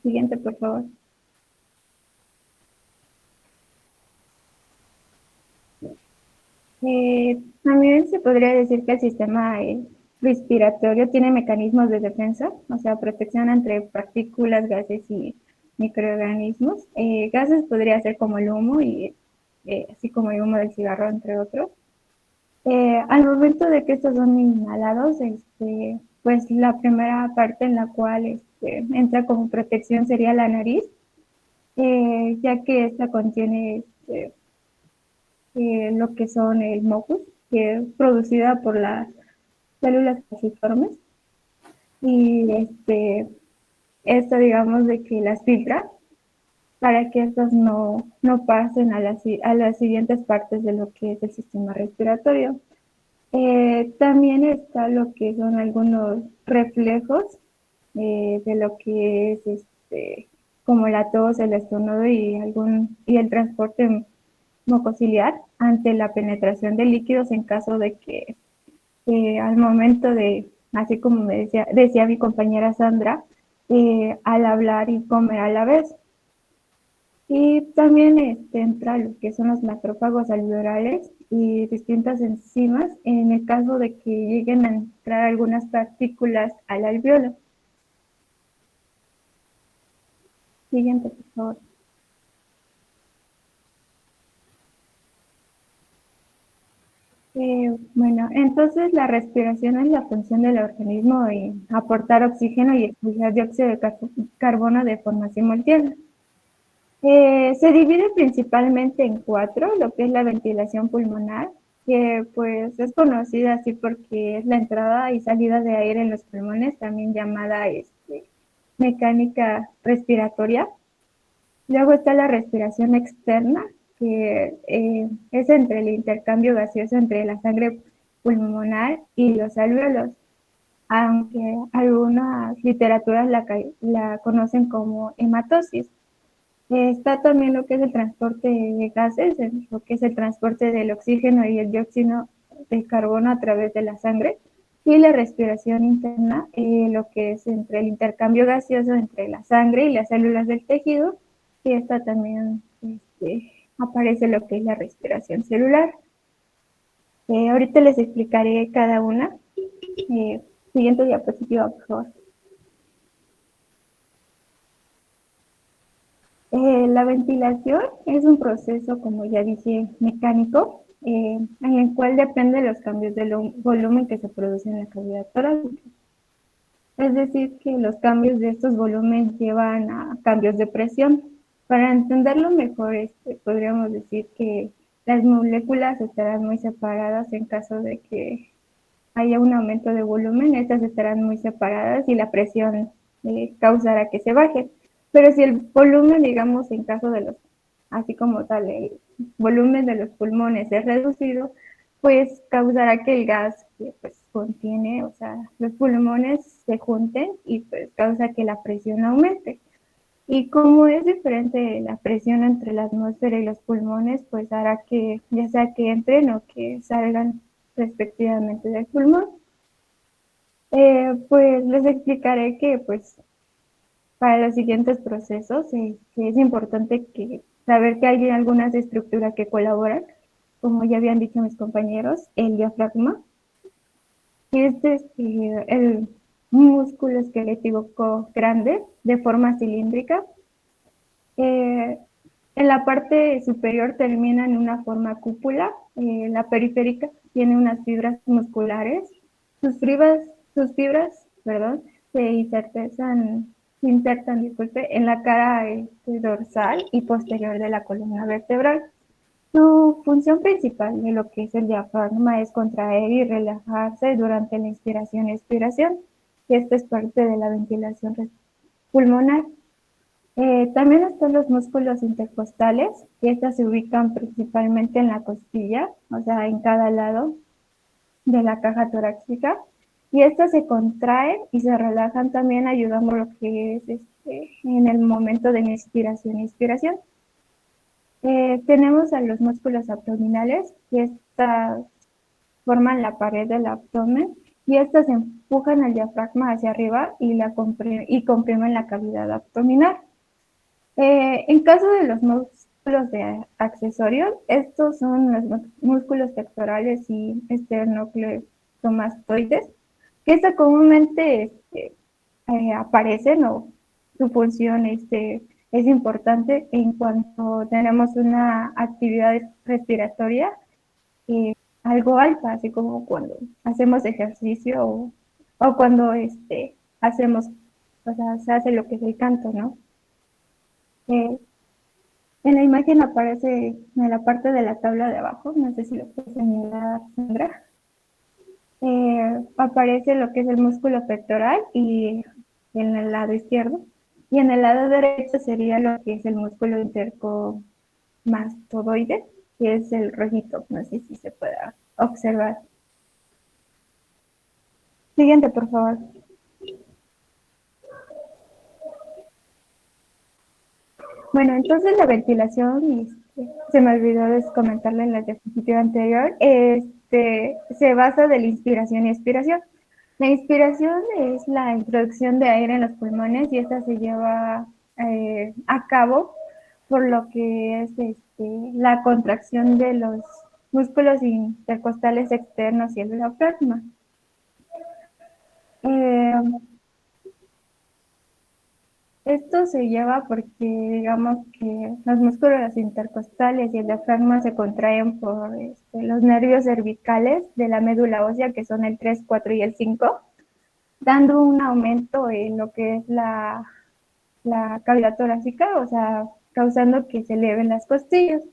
Siguiente, por favor. También se podría decir que el sistema respiratorio tiene mecanismos de defensa, o sea, protección entre partículas, gases y microorganismos. Gases podría ser como el humo, y así como el humo del cigarro, entre otros. Al momento de que estos son inhalados, pues la primera parte en la cual entra como protección sería la nariz, ya que esta contiene lo que son el mucus, que es producida por las células falciformes, y esto digamos de que las filtra para que estas no pasen a las siguientes partes de lo que es el sistema respiratorio. También está lo que son algunos reflejos de lo que es como la tos, el estornudo y el transporte mucociliar ante la penetración de líquidos en caso de que al momento de, así como me decía mi compañera Sandra, al hablar y comer a la vez. Y también entra lo que son los macrófagos alveolares y distintas enzimas en el caso de que lleguen a entrar algunas partículas al alveolo. Siguiente, por favor. Bueno, entonces la respiración es la función del organismo en aportar oxígeno y expulsar dióxido de carbono de forma simultánea. Se divide principalmente en 4, lo que es la ventilación pulmonar, que pues es conocida así porque es la entrada y salida de aire en los pulmones, también llamada mecánica respiratoria. Luego está la respiración externa, que es entre el intercambio gaseoso entre la sangre pulmonar y los alvéolos, aunque algunas literaturas la conocen como hematosis. Está también lo que es el transporte de gases, lo que es el transporte del oxígeno y el dióxido de carbono a través de la sangre, y la respiración interna, lo que es entre el intercambio gaseoso entre la sangre y las células del tejido, y esta también aparece lo que es la respiración celular. Ahorita les explicaré cada una. Siguiente diapositiva, por favor. La ventilación es un proceso, como ya dije, mecánico, en el cual depende de los cambios de volumen que se producen en la cavidad torácica. Es decir, que los cambios de estos volúmenes llevan a cambios de presión. Para entenderlo mejor, podríamos decir que las moléculas estarán muy separadas en caso de que haya un aumento de volumen. Estas estarán muy separadas y la presión causará que se baje. Pero si el volumen, digamos, en caso de así como tal, el volumen de los pulmones es reducido, pues causará que el gas que pues contiene, o sea, los pulmones se junten y pues causa que la presión aumente. Y como es diferente la presión entre la atmósfera y los pulmones, pues hará que ya sea que entren o que salgan respectivamente del pulmón. Pues les explicaré que pues para los siguientes procesos es importante saber que hay algunas estructuras que colaboran, como ya habían dicho mis compañeros, el diafragma, que es el músculo esquelético grande de forma cilíndrica. En la parte superior termina en una forma cúpula, la periférica tiene unas fibras musculares, sus fibras se insertan, disculpe, en la cara dorsal y posterior de la columna vertebral. Su función principal de lo que es el diafragma es contraer y relajarse durante la inspiración y expiración, y esto es parte de la ventilación pulmonar. También están los músculos intercostales, que estos se ubican principalmente en la costilla, o sea, en cada lado de la caja torácica, y estos se contraen y se relajan también, ayudando a lo que es en el momento de inspiración y expiración. Tenemos a los músculos abdominales, que estas forman la pared del abdomen, y estas empujan al diafragma hacia arriba y comprimen la cavidad abdominal. En caso de los músculos accesorios, estos son los músculos pectorales y esternocleidomastoides, que estos comúnmente aparecen, o su función es importante en cuanto tenemos una actividad respiratoria algo alta, así como cuando hacemos ejercicio o cuando hacemos, o sea, se hace lo que es el canto, ¿no? En la imagen aparece en la parte de la tabla de abajo, no sé si lo puedes señalar, Sandra. Aparece lo que es el músculo pectoral y en el lado izquierdo, y en el lado derecho sería lo que es el músculo intercomastoides, que es el rojito, no sé si se pueda observar. Siguiente, por favor. Bueno, entonces la ventilación, se me olvidó comentarle en la diapositiva anterior, se basa de la inspiración y expiración. La inspiración es la introducción de aire en los pulmones, y esta se lleva a cabo por lo que es la contracción de los músculos intercostales externos y el diafragma. Esto se lleva porque, digamos, que los músculos intercostales y el diafragma se contraen por los nervios cervicales de la médula ósea, que son el 3, 4 y el 5, dando un aumento en lo que es la cavidad torácica, o sea, causando que se eleven las costillas.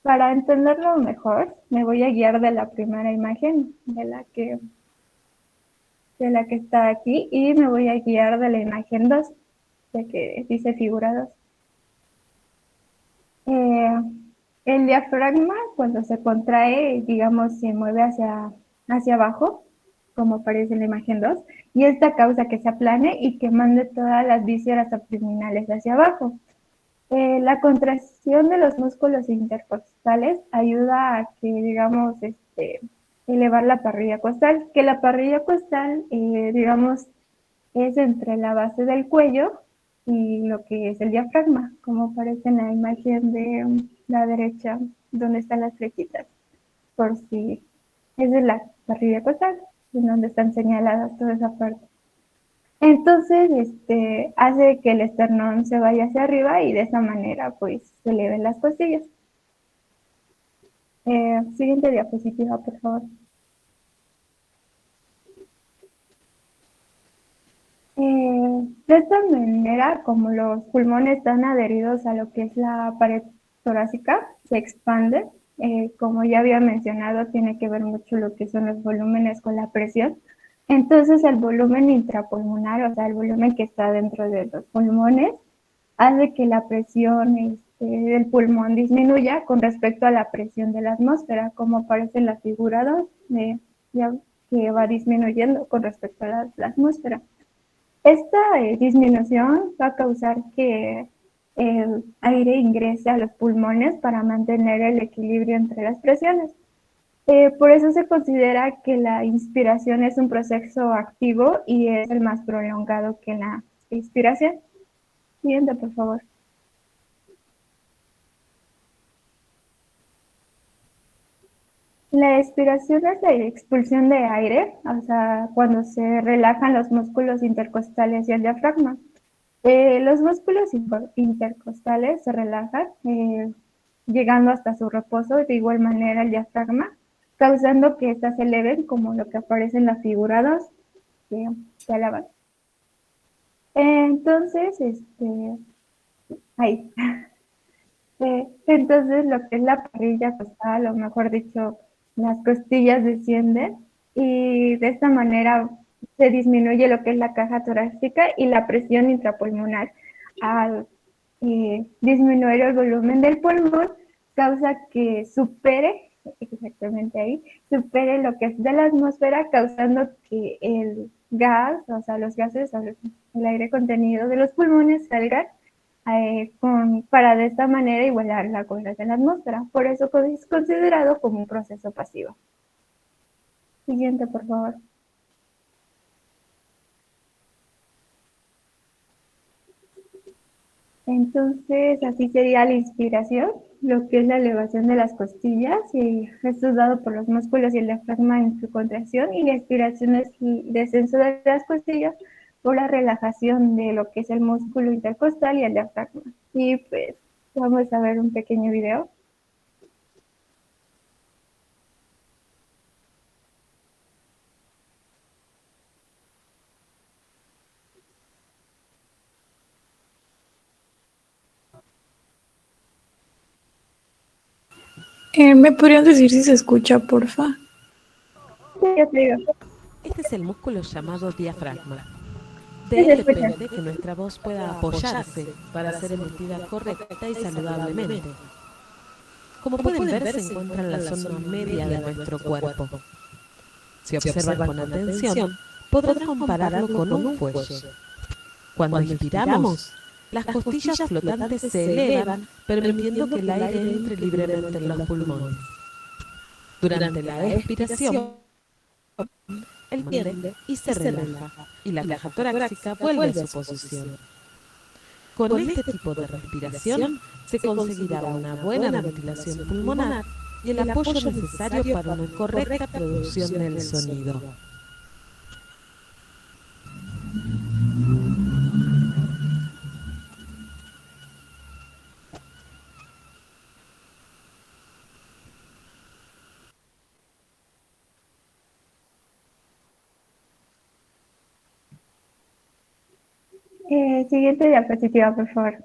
Para entenderlo mejor, me voy a guiar de la primera imagen, de la que está aquí, y me voy a guiar de la imagen 2, de que dice figura 2. El diafragma, cuando se contrae, digamos, se mueve hacia abajo, como aparece en la imagen 2, y esta causa que se aplane y que mande todas las vísceras abdominales hacia abajo. La contracción de los músculos intercostales ayuda a que, digamos, elevar la parrilla costal, que la parrilla costal, digamos, es entre la base del cuello y lo que es el diafragma, como aparece en la imagen de la derecha, donde están las flechitas, por si es de la parrilla costal, en donde están señaladas toda esa parte. Entonces, hace que el esternón se vaya hacia arriba y de esa manera, pues, se eleven las costillas. Siguiente diapositiva, por favor. De esta manera, como los pulmones están adheridos a lo que es la pared torácica, se expande. Como ya había mencionado, tiene que ver mucho lo que son los volúmenes con la presión. Entonces, el volumen intrapulmonar, o sea, el volumen que está dentro de los pulmones, hace que la presión del pulmón disminuya con respecto a la presión de la atmósfera, como aparece en la figura 2, que va disminuyendo con respecto a la atmósfera. Esta disminución va a causar que el aire ingrese a los pulmones para mantener el equilibrio entre las presiones. Por eso se considera que la inspiración es un proceso activo y es el más prolongado que la expiración. Siguiente, por favor. La expiración es la expulsión de aire, o sea, cuando se relajan los músculos intercostales y el diafragma. Los músculos intercostales se relajan, llegando hasta su reposo, de igual manera el diafragma, causando que éstas se eleven, como lo que aparece en la figura 2, que se elevan. Entonces, ahí. Entonces, lo que es la parrilla costal, o mejor dicho, las costillas descienden y de esta manera se disminuye lo que es la caja torácica y la presión intrapulmonar. Al disminuir el volumen del pulmón, causa que supere, exactamente ahí, supere lo que es de la atmósfera, causando que el gas, o sea, los gases, el aire contenido de los pulmones salga para de esta manera igualar la corriente de la atmósfera. Por eso es considerado como un proceso pasivo. Siguiente, por favor. Entonces, así sería la inspiración, lo que es la elevación de las costillas, y esto es dado por los músculos y el diafragma en su contracción, y la expiración es el descenso de las costillas por la relajación de lo que es el músculo intercostal y el diafragma. Y pues vamos a ver un pequeño video. ¿Me podrían decir si se escucha, porfa? Sí, ya te digo. Este es el músculo llamado diafragma. Sí, De se él escucha. depende que nuestra voz pueda apoyarse para ser emitida correcta y saludablemente. Como pueden ver, se encuentra en la zona media de nuestro cuerpo. Si observan con atención, podrán compararlo con un fuelle. Cuando inspiramos, las costillas flotantes se elevan, permitiendo que el aire entre libremente en los pulmones. Durante la expiración, el tiende y se relaja, y la caja torácica vuelve a su posición. Con este tipo de respiración se conseguirá una buena ventilación pulmonar y el apoyo necesario para una correcta producción del sonido. Siguiente diapositiva, por favor.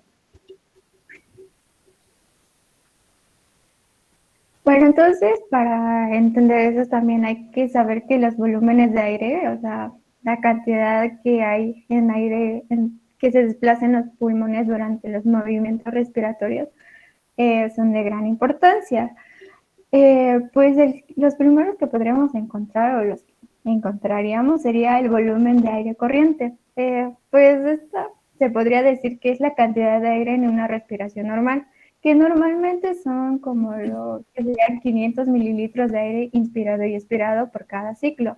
Bueno, entonces, para entender eso también hay que saber que los volúmenes de aire, o sea, la cantidad que hay en aire que se desplaza en los pulmones durante los movimientos respiratorios, son de gran importancia. Pues los primeros que podríamos encontrar o los que encontraríamos sería el volumen de aire corriente. Pues esta se podría decir que es la cantidad de aire en una respiración normal, que normalmente son como lo que serían 500 mililitros de aire inspirado y expirado por cada ciclo.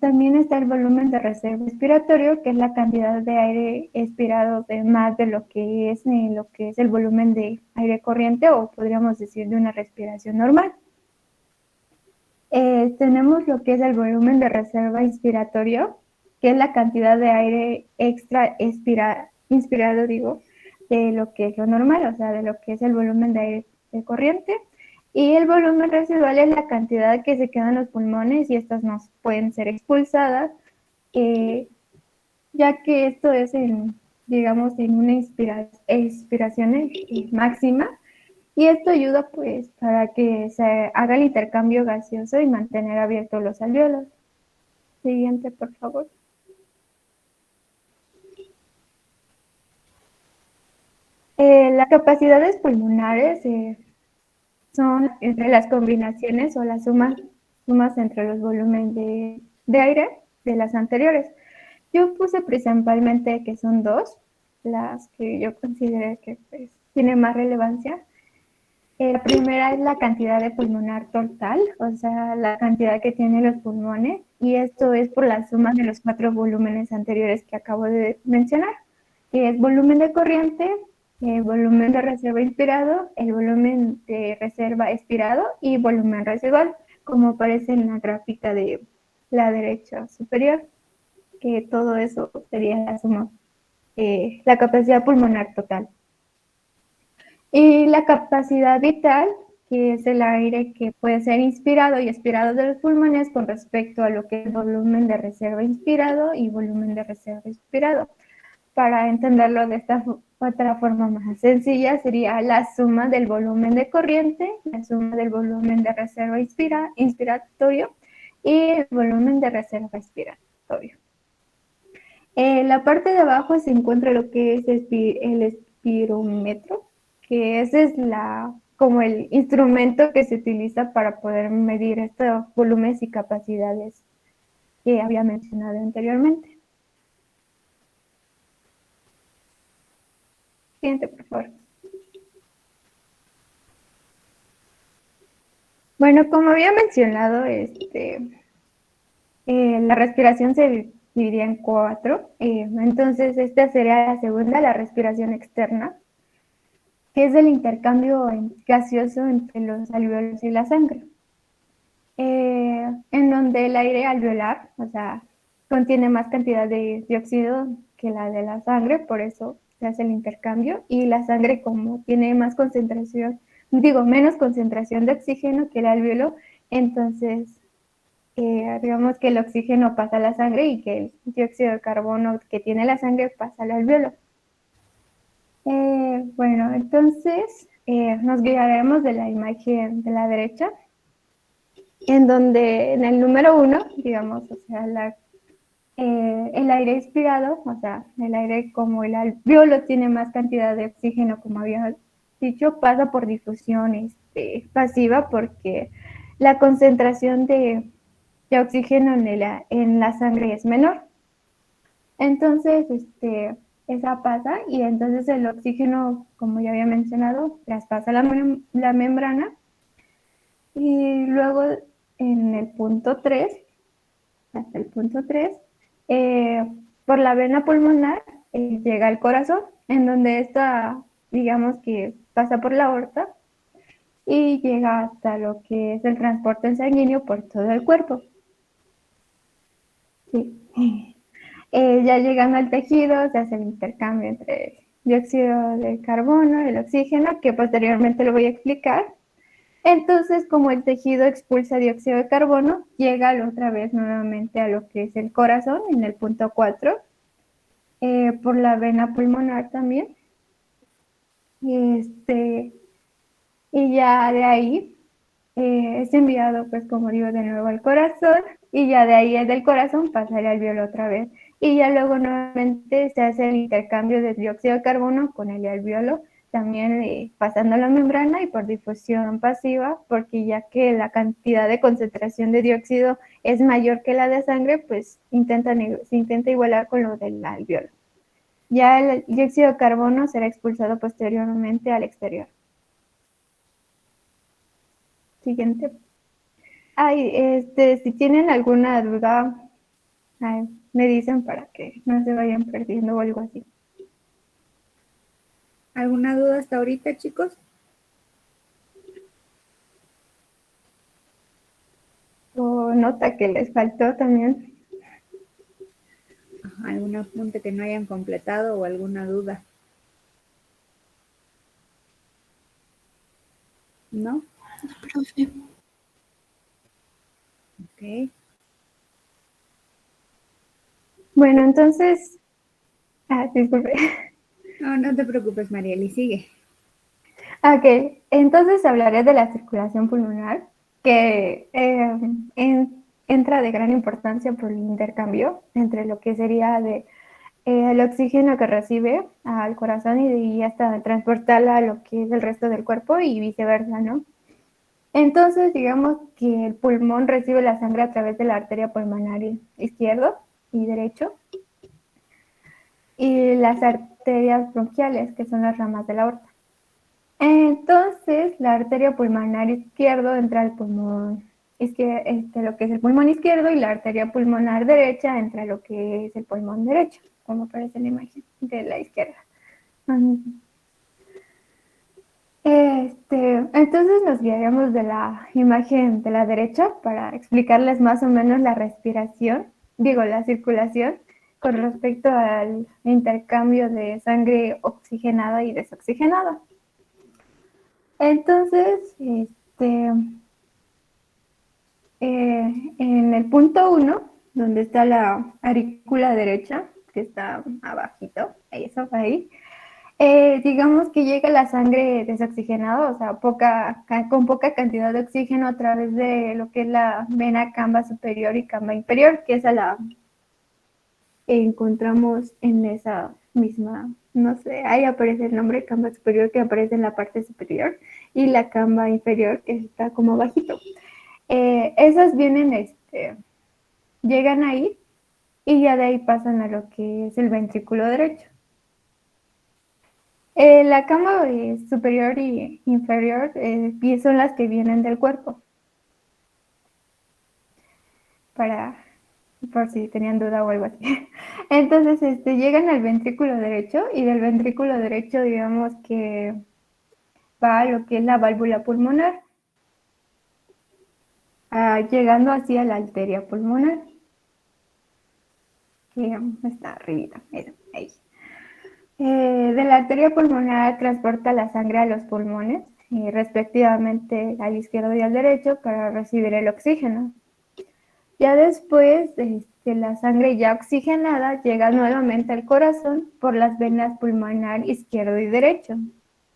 También está el volumen de reserva expiratorio, que es la cantidad de aire expirado de más de lo que es el volumen de aire corriente, o podríamos decir de una respiración normal. Tenemos lo que es el volumen de reserva inspiratorio, que es la cantidad de aire extra inspirado, de lo que es lo normal, o sea, de lo que es el volumen de aire de corriente. Y el volumen residual es la cantidad que se queda en los pulmones y estas no pueden ser expulsadas, ya que esto es digamos, en una expiración máxima, y esto ayuda pues para que se haga el intercambio gaseoso y mantener abiertos los alvéolos. Siguiente, por favor. Las capacidades pulmonares son entre las combinaciones o las sumas entre los volúmenes de aire de las anteriores. Yo puse principalmente que son dos, las que yo consideré que pues, tienen más relevancia. La primera es la cantidad de pulmonar total, o sea, la cantidad que tienen los pulmones, y esto es por la suma de los 4 volúmenes anteriores que acabo de mencionar, que es volumen de corriente, el volumen de reserva inspirado, el volumen de reserva expirado y volumen residual, como aparece en la gráfica de la derecha superior, que todo eso sería la suma, la capacidad pulmonar total. Y la capacidad vital que es el aire que puede ser inspirado y expirado de los pulmones con respecto a lo que es volumen de reserva inspirado y volumen de reserva expirado. Para entenderlo de esta otra forma más sencilla, sería la suma del volumen de corriente, la suma del volumen de reserva inspiratorio y el volumen de reserva expiratorio. En la parte de abajo se encuentra lo que es el espirómetro, que ese es como el instrumento que se utiliza para poder medir estos volúmenes y capacidades que había mencionado anteriormente. Siguiente, por favor. Bueno, como había mencionado, la respiración se dividía en 4. Entonces, esta sería la segunda, la respiración externa, que es el intercambio gaseoso entre los alveolos y la sangre. En donde el aire alveolar, o sea, contiene más cantidad de dióxido que la de la sangre, por eso se hace el intercambio, y la sangre, como tiene más concentración, menos concentración de oxígeno que el alveolo, entonces digamos que el oxígeno pasa a la sangre y que el dióxido de carbono que tiene la sangre pasa al alveolo. Bueno, entonces nos guiaremos de la imagen de la derecha, en donde en el número 1, digamos, o sea, el aire expirado, o sea, el aire como el alveolo tiene más cantidad de oxígeno, como había dicho, pasa por difusión pasiva porque la concentración de oxígeno en la sangre es menor. Entonces, esa pasa y entonces el oxígeno, como ya había mencionado, traspasa la membrana y luego en el punto 3, hasta el punto 3, por la vena pulmonar llega al corazón, en donde esta, digamos que pasa por la aorta y llega hasta lo que es el transporte sanguíneo por todo el cuerpo. Sí. Ya llegando al tejido, se hace el intercambio entre el dióxido de carbono y el oxígeno, que posteriormente lo voy a explicar. Entonces, como el tejido expulsa dióxido de carbono, llega otra vez nuevamente a lo que es el corazón, en el punto 4, por la vena pulmonar también. Y ya de ahí es enviado, pues como digo, de nuevo al corazón, y ya de ahí del corazón pasa al alveolo otra vez. Y ya luego nuevamente se hace el intercambio de dióxido de carbono con el alveolo, también pasando la membrana y por difusión pasiva, porque ya que la cantidad de concentración de dióxido es mayor que la de sangre, pues se intenta igualar con lo del alveolo. Ya el dióxido de carbono será expulsado posteriormente al exterior. Siguiente. Si tienen alguna duda, me dicen para que no se vayan perdiendo o algo así. ¿Alguna duda hasta ahorita, chicos? O nota que les faltó también. ¿Algún apunte que no hayan completado o alguna duda? ¿No? Profe. Ok. Bueno, entonces, disculpe. No te preocupes, Marieli, sigue. Ok, entonces hablaré de la circulación pulmonar, que entra de gran importancia por el intercambio entre lo que sería el oxígeno que recibe al corazón y hasta transportarla a lo que es el resto del cuerpo y viceversa, ¿no? Entonces, digamos que el pulmón recibe la sangre a través de la arteria pulmonar izquierdo y derecho, y las arterias bronquiales, que son las ramas de la aorta. Entonces, la arteria pulmonar izquierdo entra al pulmón, lo que es el pulmón izquierdo, y la arteria pulmonar derecha entra a lo que es el pulmón derecho, como aparece en la imagen de la izquierda. Entonces nos guiaremos de la imagen de la derecha para explicarles más o menos la circulación con respecto al intercambio de sangre oxigenada y desoxigenada. Entonces, en el punto 1, donde está la aurícula derecha, que está abajito, eso ahí, digamos que llega la sangre desoxigenada, o sea, con poca cantidad de oxígeno a través de lo que es la vena camba superior y camba inferior, que esa la encontramos en esa misma, no sé, ahí aparece el nombre camba superior, que aparece en la parte superior, y la camba inferior, que está como bajito. Esas vienen, llegan ahí y ya de ahí pasan a lo que es el ventrículo derecho. La cama superior y inferior son las que vienen del cuerpo. Por si tenían duda o algo así. Entonces, llegan al ventrículo derecho y del ventrículo derecho, digamos que va a lo que es la válvula pulmonar, llegando así a la arteria pulmonar, que está arribita, ahí. De la arteria pulmonar transporta la sangre a los pulmones, respectivamente al izquierdo y al derecho, para recibir el oxígeno. Ya después, la sangre ya oxigenada llega nuevamente al corazón por las venas pulmonar izquierdo y derecho,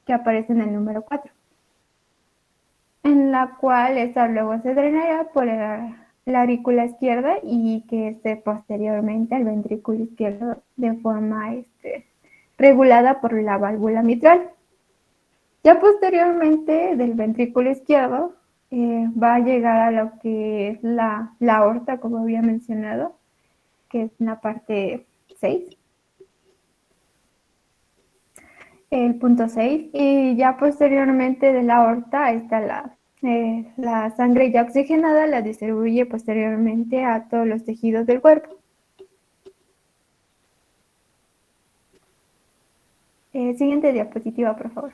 que aparece en el número 4, en la cual esta luego se drenará por la aurícula izquierda y que posteriormente al ventrículo izquierdo de forma regulada por la válvula mitral. Ya posteriormente del ventrículo izquierdo va a llegar a lo que es la aorta, como había mencionado, que es la parte 6, el punto 6, y ya posteriormente de la aorta está la sangre ya oxigenada, la distribuye posteriormente a todos los tejidos del cuerpo. Siguiente diapositiva, por favor.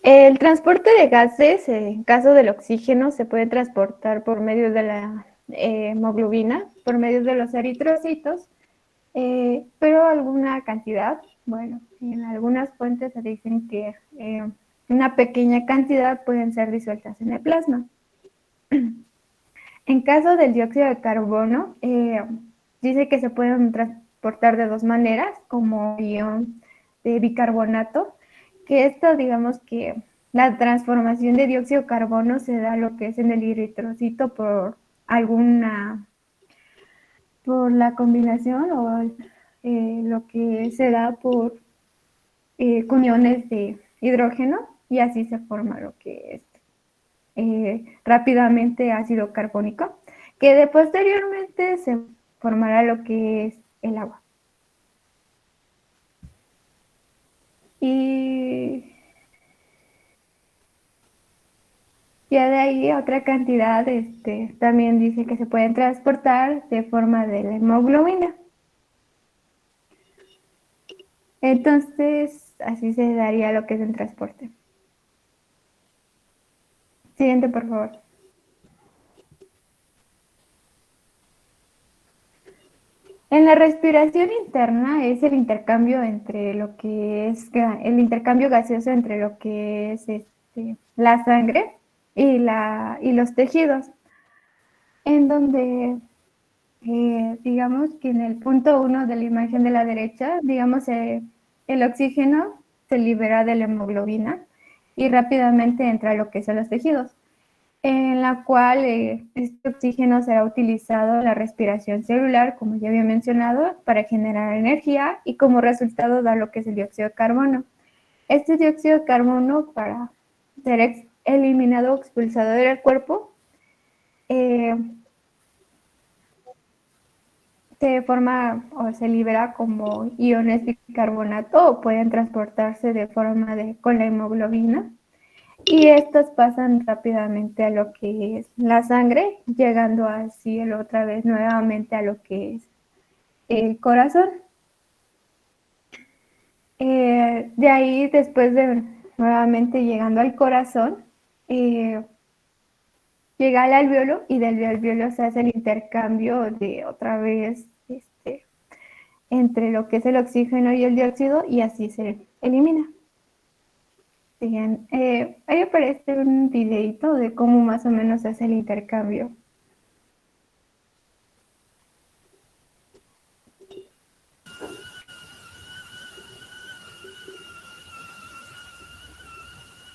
El transporte de gases, en caso del oxígeno, se puede transportar por medio de la hemoglobina, por medio de los eritrocitos, pero alguna cantidad, bueno, en algunas fuentes se dicen que una pequeña cantidad pueden ser disueltas en el plasma. En caso del dióxido de carbono, dice que se pueden transportar de dos maneras, como ion de bicarbonato, que esto, digamos que la transformación de dióxido de carbono se da lo que es en el eritrocito por la combinación o lo que se da por con iones de hidrógeno, y así se forma lo que es rápidamente ácido carbónico, que posteriormente se formará lo que es el agua. Y ya de ahí otra cantidad también dice que se pueden transportar de forma de la hemoglobina. Entonces, así se daría lo que es el transporte. Siguiente, por favor. En la respiración interna es el intercambio entre lo que es el intercambio gaseoso entre lo que es la sangre y los tejidos, en donde digamos que en el punto 1 de la imagen de la derecha, digamos, el oxígeno se libera de la hemoglobina y rápidamente entra a lo que son los tejidos, en la cual este oxígeno será utilizado en la respiración celular, como ya había mencionado, para generar energía, y como resultado da lo que es el dióxido de carbono. Este dióxido de carbono, para ser eliminado o expulsado del cuerpo, se forma o se libera como iones de bicarbonato, o pueden transportarse de forma con la hemoglobina, y estas pasan rápidamente a lo que es la sangre, llegando así otra vez nuevamente a lo que es el corazón. De ahí, después de nuevamente llegando al corazón, llega al alvéolo, y del alvéolo se hace el intercambio de otra vez entre lo que es el oxígeno y el dióxido y así se elimina. Bien, ahí aparece un videito de cómo más o menos se hace el intercambio.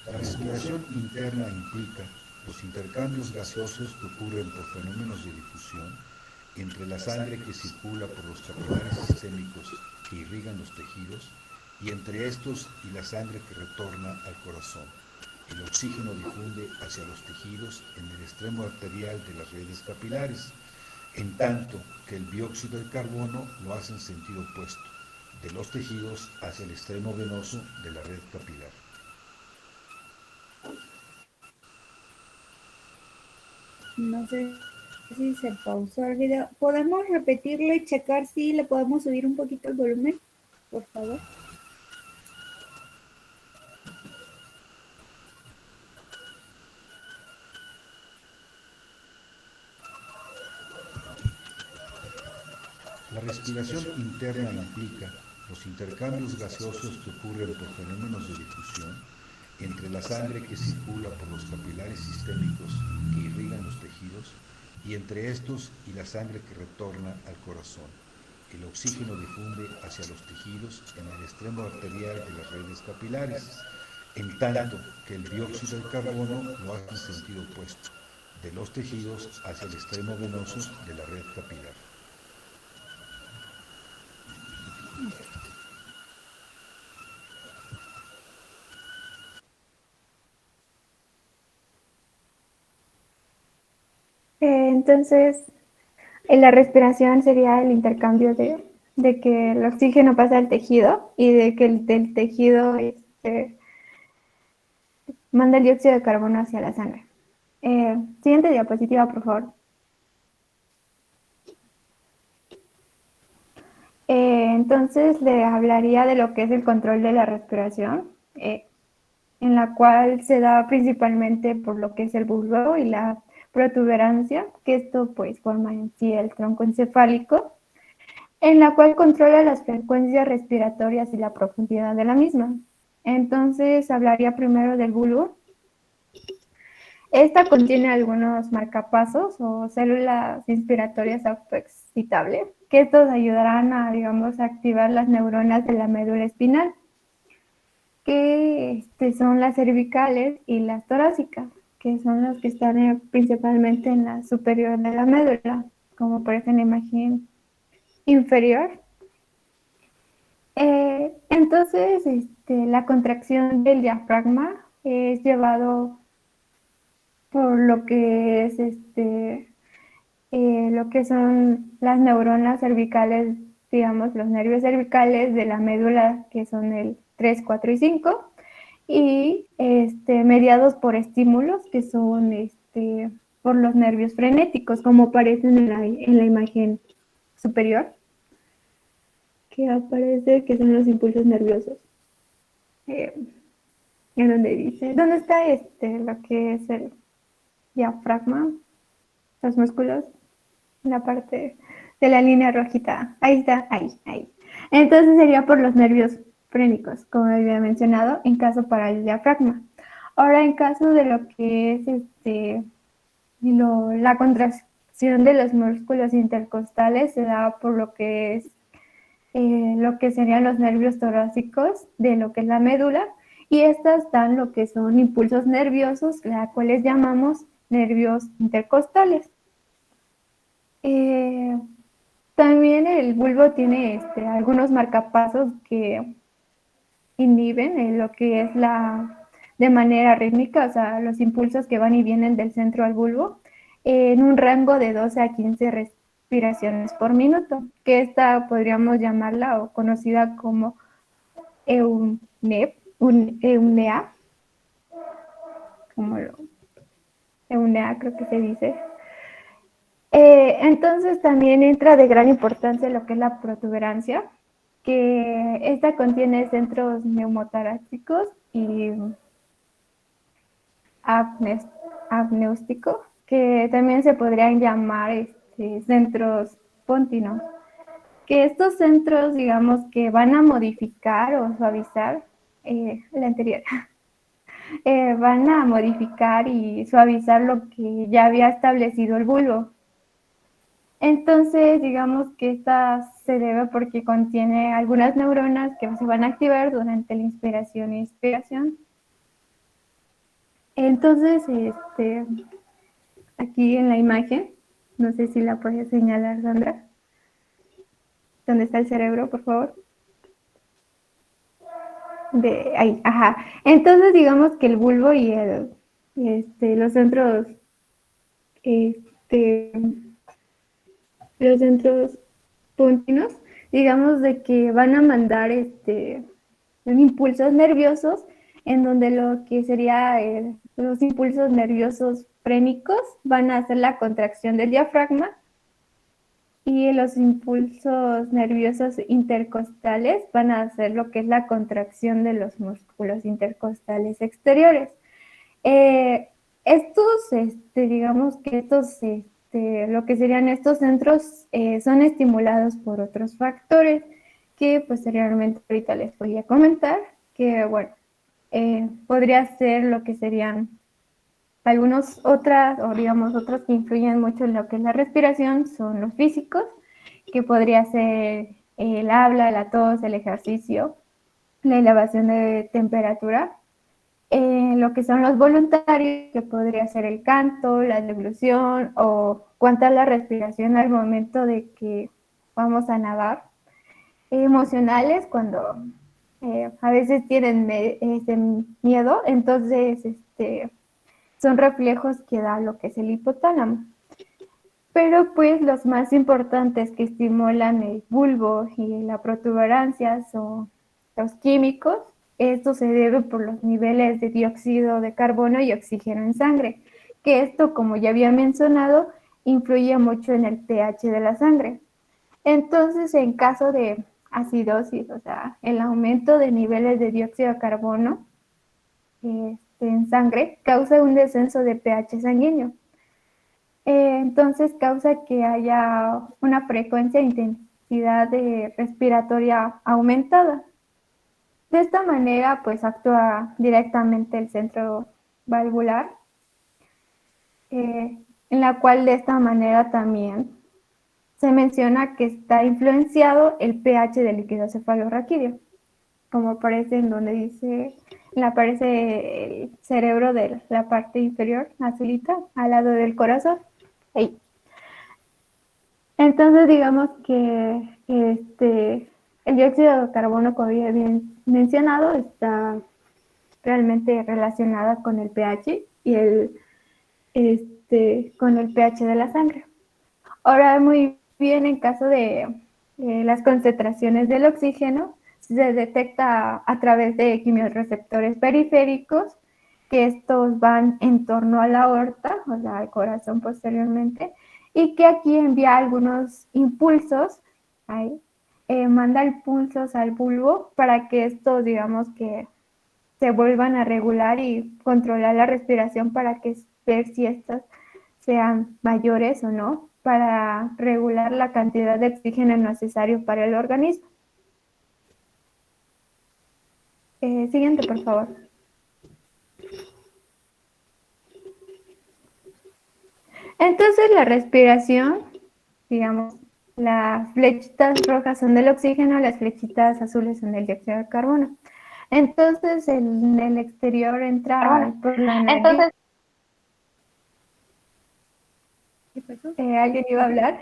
La respiración interna implica los intercambios gaseosos que ocurren por fenómenos de difusión entre la sangre que circula por los capilares sistémicos que irrigan los tejidos y entre estos y la sangre que retorna al corazón. El oxígeno difunde hacia los tejidos en el extremo arterial de las redes capilares, en tanto que el dióxido de carbono lo hace en sentido opuesto, de los tejidos hacia el extremo venoso de la red capilar. No sé si se pausó el video. ¿Podemos repetirlo y checar si le podemos subir un poquito el volumen? Por favor. La respiración interna implica los intercambios gaseosos que ocurren por fenómenos de difusión entre la sangre que circula por los capilares sistémicos que irrigan los tejidos y entre estos y la sangre que retorna al corazón. El oxígeno difunde hacia los tejidos en el extremo arterial de las redes capilares, en tanto que el dióxido de carbono lo hace en sentido opuesto, de los tejidos hacia el extremo venoso de la red capilar. Entonces, la respiración sería el intercambio de que el oxígeno pasa al tejido y de que el del tejido manda el dióxido de carbono hacia la sangre. Siguiente diapositiva, por favor. Entonces, le hablaría de lo que es el control de la respiración, en la cual se da principalmente por lo que es el bulbo y la protuberancia, que esto pues forma en sí el tronco encefálico, en la cual controla las frecuencias respiratorias y la profundidad de la misma. Entonces hablaría primero del bulbo. Esta contiene algunos marcapasos o células inspiratorias autoexcitables, que estos ayudarán a, digamos, activar las neuronas de la médula espinal, que son las cervicales y las torácicas, que son las que están principalmente en la superior de la médula, como aparece en la imagen inferior. Entonces, la contracción del diafragma es llevado por lo que es lo que son las neuronas cervicales, digamos, los nervios cervicales de la médula, que son el 3, 4 y 5, y mediados por estímulos que son por los nervios frenéticos, como aparecen en la imagen superior, que aparece que son los impulsos nerviosos. En donde dice, ¿dónde está lo que es el diafragma? Los músculos, en la parte de la línea rojita. Ahí está, ahí. Entonces sería por los nervios frénicos, como había mencionado, en caso para el diafragma. Ahora, en caso de lo que es la contracción de los músculos intercostales, se da por lo que es lo que serían los nervios torácicos de lo que es la médula, y estas dan lo que son impulsos nerviosos, las cuales llamamos nervios intercostales. También el bulbo tiene algunos marcapasos que inhiben lo que es de manera rítmica, o sea, los impulsos que van y vienen del centro al bulbo, en un rango de 12 a 15 respiraciones por minuto, que esta podríamos llamarla o conocida como eunea, eunea creo que se dice. Entonces también entra de gran importancia lo que es la protuberancia, que esta contiene centros neumotorácicos y apneústicos, que también se podrían llamar centros póntinos, que estos centros, digamos, que van a modificar o suavizar la anterior, van a modificar y suavizar lo que ya había establecido el bulbo. Entonces, digamos que esta se debe porque contiene algunas neuronas que se van a activar durante la inspiración e inspiración. Entonces, aquí en la imagen, no sé si la puedes señalar, Sandra. ¿Dónde está el cerebro, por favor? De ahí, ajá. Entonces, digamos que el bulbo y los centros, los centros puntinos, digamos de que van a mandar impulsos nerviosos en donde lo que sería los impulsos nerviosos frénicos van a hacer la contracción del diafragma y los impulsos nerviosos intercostales van a hacer lo que es la contracción de los músculos intercostales exteriores. Digamos que lo que serían estos centros son estimulados por otros factores que posteriormente ahorita les voy a comentar, que bueno, podría ser lo que serían algunos otros que influyen mucho en lo que es la respiración son los físicos, que podría ser el habla, la tos, el ejercicio, la elevación de temperatura. Lo que son los voluntarios, que podría ser el canto, la deglución o cuantar la respiración al momento de que vamos a nadar. Emocionales, cuando a veces tienen miedo, entonces son reflejos que da lo que es el hipotálamo. Pero pues los más importantes que estimulan el bulbo y la protuberancia son los químicos. Esto se debe por los niveles de dióxido de carbono y oxígeno en sangre, que esto, como ya había mencionado, influye mucho en el pH de la sangre. Entonces, en caso de acidosis, o sea, el aumento de niveles de dióxido de carbono en sangre causa un descenso de pH sanguíneo. Entonces causa que haya una frecuencia e intensidad respiratoria aumentada. De esta manera, pues actúa directamente el centro valvular, en la cual de esta manera también se menciona que está influenciado el pH del líquido cefalorraquídeo, como aparece en donde dice, aparece el cerebro de la parte inferior, azulita, al lado del corazón. Ahí. Entonces, digamos que el dióxido de carbono, como había bien mencionado, está realmente relacionada con el pH y con el pH de la sangre. Ahora, muy bien, en caso de las concentraciones del oxígeno, se detecta a través de quimiorreceptores periféricos, que estos van en torno a la aorta, o sea, al corazón posteriormente, y que aquí envía algunos impulsos, manda impulsos al bulbo para que estos, digamos que se vuelvan a regular y controlar la respiración para que ver si estas sean mayores o no, para regular la cantidad de oxígeno necesario para el organismo. Siguiente, por favor. Entonces la respiración, digamos, las flechitas rojas son del oxígeno, las flechitas azules son del dióxido de carbono. Entonces en el exterior entra por la nariz. Entonces, ¿qué pasó? ¿Alguien iba a hablar?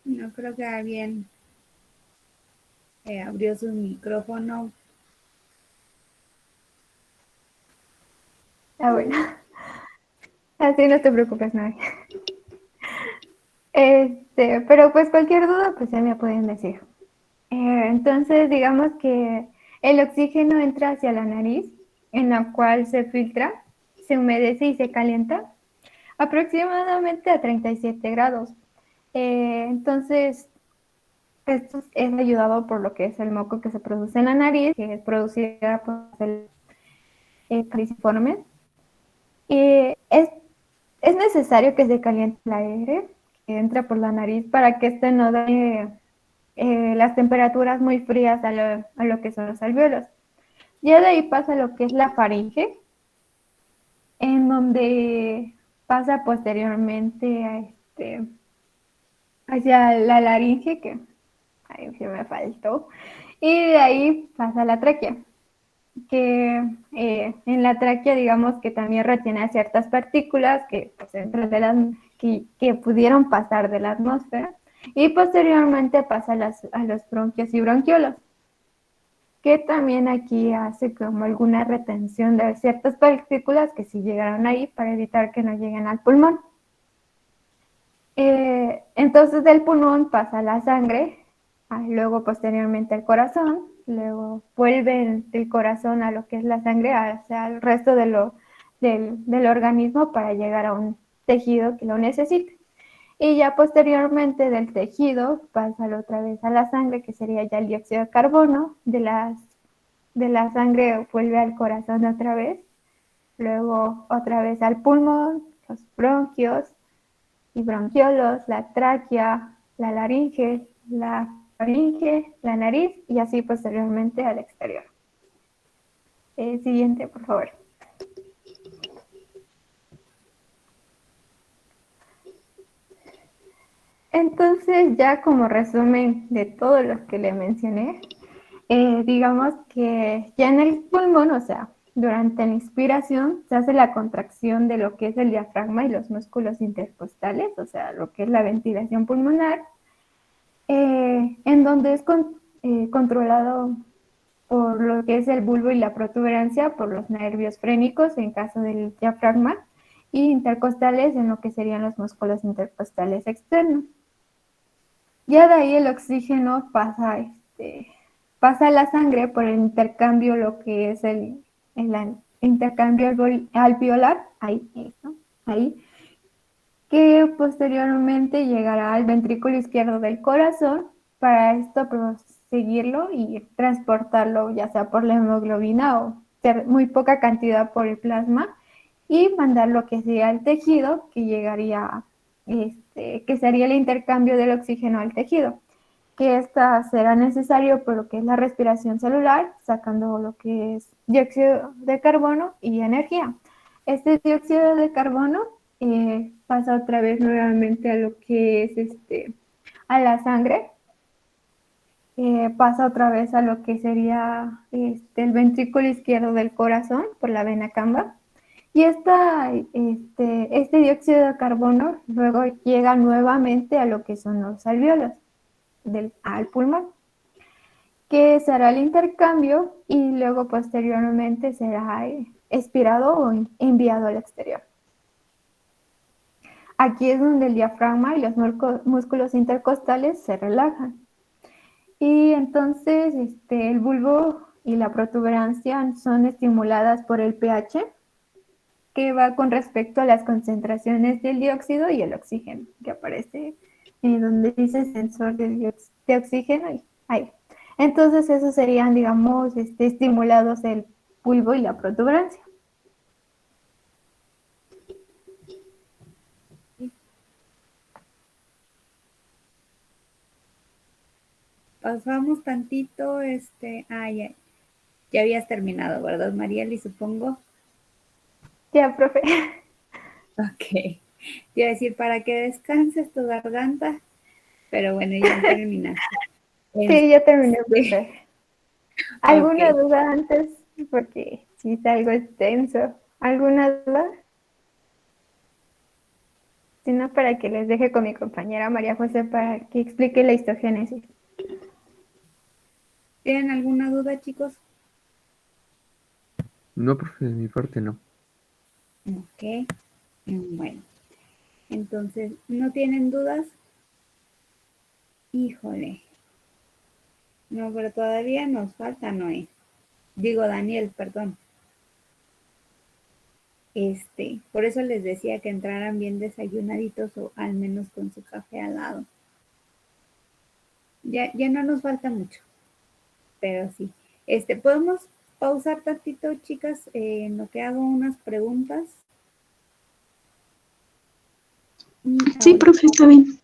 No, creo que alguien abrió su micrófono. Ah, bueno. Así no te preocupes, nadie. Pero pues cualquier duda, pues ya me pueden decir. Entonces, digamos que el oxígeno entra hacia la nariz, en la cual se filtra, se humedece y se calienta aproximadamente a 37 grados. Entonces, esto es ayudado por lo que es el moco que se produce en la nariz, que es producida por el crisiforme. Es necesario que se caliente el aire, entra por la nariz para que este no dé las temperaturas muy frías a lo que son los alvéolos. Ya de ahí pasa lo que es la faringe, en donde pasa posteriormente hacia la laringe, que ahí sí me faltó, y de ahí pasa la tráquea, que en la tráquea digamos que también retiene ciertas partículas que, pues, que pudieron pasar de la atmósfera, y posteriormente pasa a los bronquios y bronquiolos, que también aquí hace como alguna retención de ciertas partículas que sí llegaron ahí para evitar que no lleguen al pulmón. Entonces del pulmón pasa a la sangre, luego posteriormente al corazón, luego vuelve el corazón a lo que es la sangre, hacia el resto del organismo para llegar a un tejido que lo necesite. Y ya posteriormente del tejido pasa otra vez a la sangre, que sería ya el dióxido de carbono, de la sangre vuelve al corazón otra vez, luego otra vez al pulmón, los bronquios y bronquiolos, la tráquea, la laringe, la faringe, la nariz y así posteriormente al exterior. Siguiente, por favor. Entonces, ya como resumen de todo lo que le mencioné, digamos que ya en el pulmón, o sea, durante la inspiración se hace la contracción de lo que es el diafragma y los músculos intercostales, o sea, lo que es la ventilación pulmonar, en donde es controlado por lo que es el bulbo y la protuberancia, por los nervios frénicos en caso del diafragma, y intercostales en lo que serían los músculos intercostales externos. Ya de ahí el oxígeno pasa a la sangre por el intercambio, lo que es el intercambio alveolar, ahí, que posteriormente llegará al ventrículo izquierdo del corazón, para esto proseguirlo y transportarlo ya sea por la hemoglobina o muy poca cantidad por el plasma, y mandar lo que sería el tejido, que llegaría que sería el intercambio del oxígeno al tejido, que esta será necesario por lo que es la respiración celular, sacando lo que es dióxido de carbono y energía. Este dióxido de carbono pasa otra vez nuevamente a lo que es a la sangre, pasa otra vez a lo que sería el ventrículo izquierdo del corazón por la vena cava. Y este dióxido de carbono luego llega nuevamente a lo que son los alvéolos al pulmón, que será el intercambio y luego posteriormente será expirado o enviado al exterior. Aquí es donde el diafragma y los músculos intercostales se relajan. Y entonces el bulbo y la protuberancia son estimuladas por el pH, que va con respecto a las concentraciones del dióxido y el oxígeno, que aparece donde dice sensor de oxígeno y ahí. Entonces esos serían, digamos, estimulados el bulbo y la protuberancia. Pasamos tantito, ya habías terminado, ¿verdad, Marieli, supongo? Ya, profe. Ok. Te iba a decir para que descanses tu garganta, pero bueno, ya terminaste. Sí, ya terminé, profe. ¿Alguna Okay. duda antes? Porque sí es algo extenso. ¿Alguna duda? Si no, para que les deje con mi compañera María José para que explique la histogénesis. ¿Tienen alguna duda, chicos? No, profe, de mi parte no. Ok. Bueno, entonces, ¿no tienen dudas? Híjole. No, pero todavía nos falta Noé. Digo, Daniel, perdón. Por eso les decía que entraran bien desayunaditos o al menos con su café al lado. Ya no nos falta mucho, pero sí. ¿Podemos pausar tantito, chicas, en lo que hago unas preguntas? Sí, profe, está bien.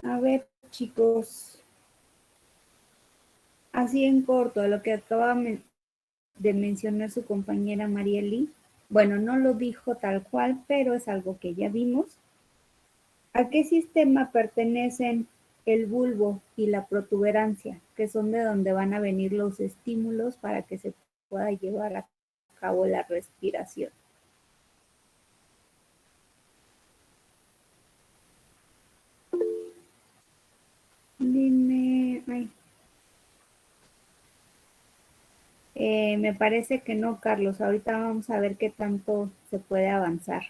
A ver, chicos, así en corto, lo que acaba de mencionar su compañera Marieli, bueno, no lo dijo tal cual, pero es algo que ya vimos. ¿A qué sistema pertenecen el bulbo y la protuberancia, que son de donde van a venir los estímulos para que se pueda llevar a cabo la respiración? Dime, ay. Me parece que no, Carlos. Ahorita vamos a ver qué tanto se puede avanzar.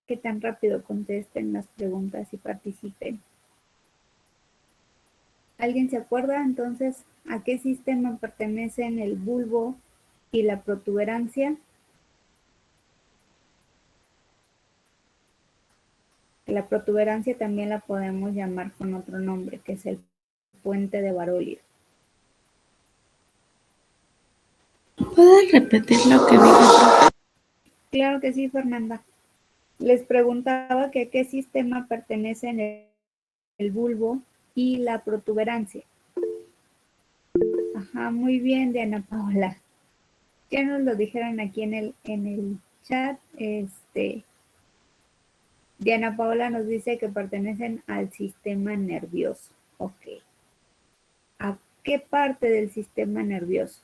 Qué tan rápido contesten las preguntas y participen. ¿Alguien se acuerda entonces a qué sistema pertenecen el bulbo y la protuberancia? La protuberancia también la podemos llamar con otro nombre, que es el puente de Barolio. ¿Puedes repetir lo que dijo? Claro que sí, Fernanda. Les preguntaba que a qué sistema pertenecen el bulbo y la protuberancia. Ajá, muy bien, Diana Paola. Ya nos lo dijeron aquí en el chat. Diana Paola nos dice que pertenecen al sistema nervioso. Ok. ¿A qué parte del sistema nervioso?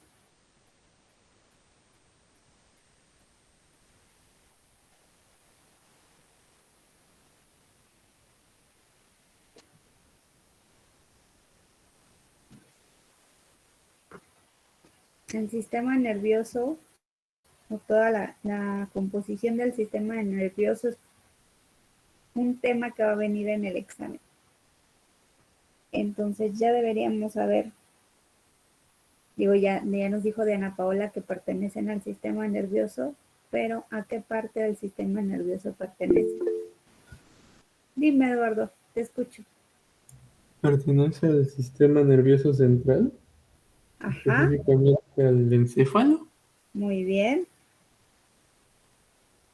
El sistema nervioso o toda la composición del sistema nervioso es un tema que va a venir en el examen. Entonces ya deberíamos saber, digo, ya nos dijo Diana Paola que pertenecen al sistema nervioso, pero ¿a qué parte del sistema nervioso pertenece? Dime, Eduardo, te escucho. ¿Pertenece al sistema nervioso central? Ajá. Específicamente al encéfalo. Muy bien.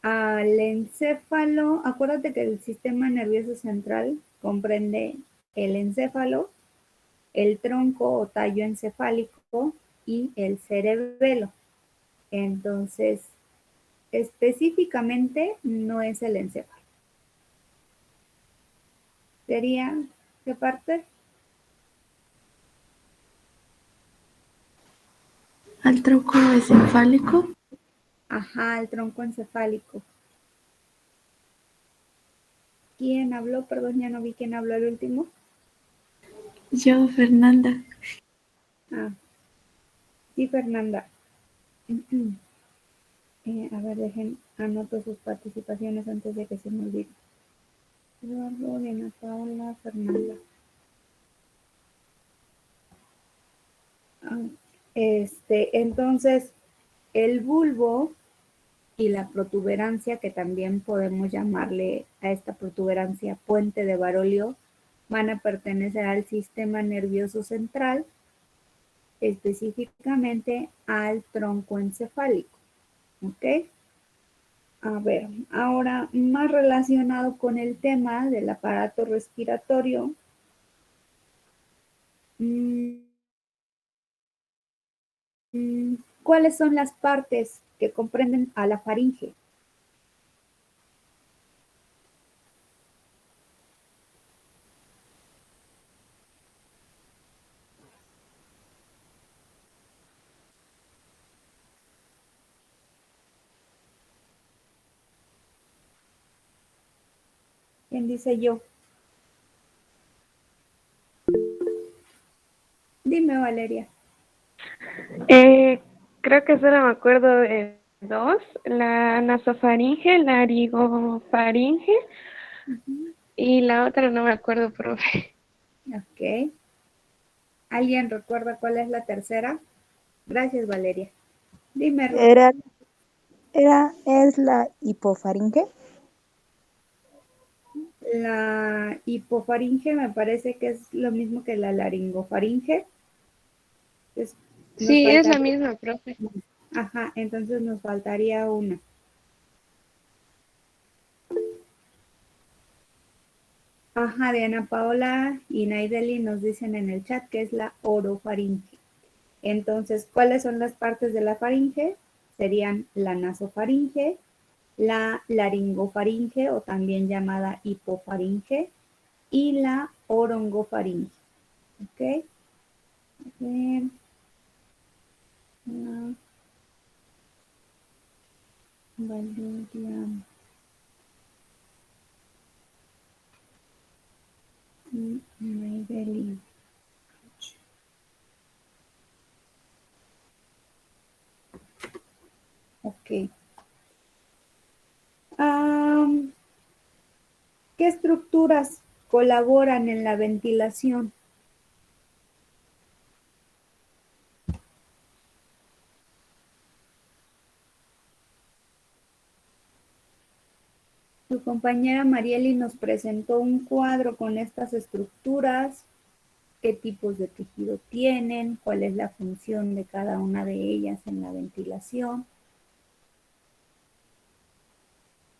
Al encéfalo, acuérdate que el sistema nervioso central comprende el encéfalo, el tronco o tallo encefálico y el cerebelo. Entonces, específicamente no es el encéfalo. ¿Sería qué parte? ¿Al tronco encefálico? Ajá, el tronco encefálico. ¿Quién habló? Perdón, ya no vi quién habló el último. Yo, Fernanda. Ah, sí, Fernanda. A ver, dejen, anoto sus participaciones antes de que se me olvide. Eduardo, Diana Paola, Fernanda. Entonces, el bulbo y la protuberancia, que también podemos llamarle a esta protuberancia puente de Barolio, van a pertenecer al sistema nervioso central, específicamente al tronco encefálico. ¿Ok? A ver, ahora más relacionado con el tema del aparato respiratorio. ¿Cuáles son las partes que comprenden a la faringe? ¿Quién dice yo? Dime, Valeria. Creo que solo me acuerdo de dos, la nasofaringe, la laringofaringe, y la otra no me acuerdo, profe. Ok. ¿Alguien recuerda cuál es la tercera? Gracias, Valeria. Dime, Ruth. ¿Es la hipofaringe? La hipofaringe me parece que es lo mismo que la laringofaringe. Es Sí, es la misma, profe. Ajá, entonces nos faltaría una. Ajá, Diana Paola y Naideli nos dicen en el chat que es la orofaringe. Entonces, ¿cuáles son las partes de la faringe? Serían la nasofaringe, la laringofaringe o también llamada hipofaringe y la orongofaringe. ¿Ok? Bien. Valeria. Naideli. Ok. ¿Qué estructuras colaboran en la ventilación? Tu compañera Marieli nos presentó un cuadro con estas estructuras, qué tipos de tejido tienen, cuál es la función de cada una de ellas en la ventilación.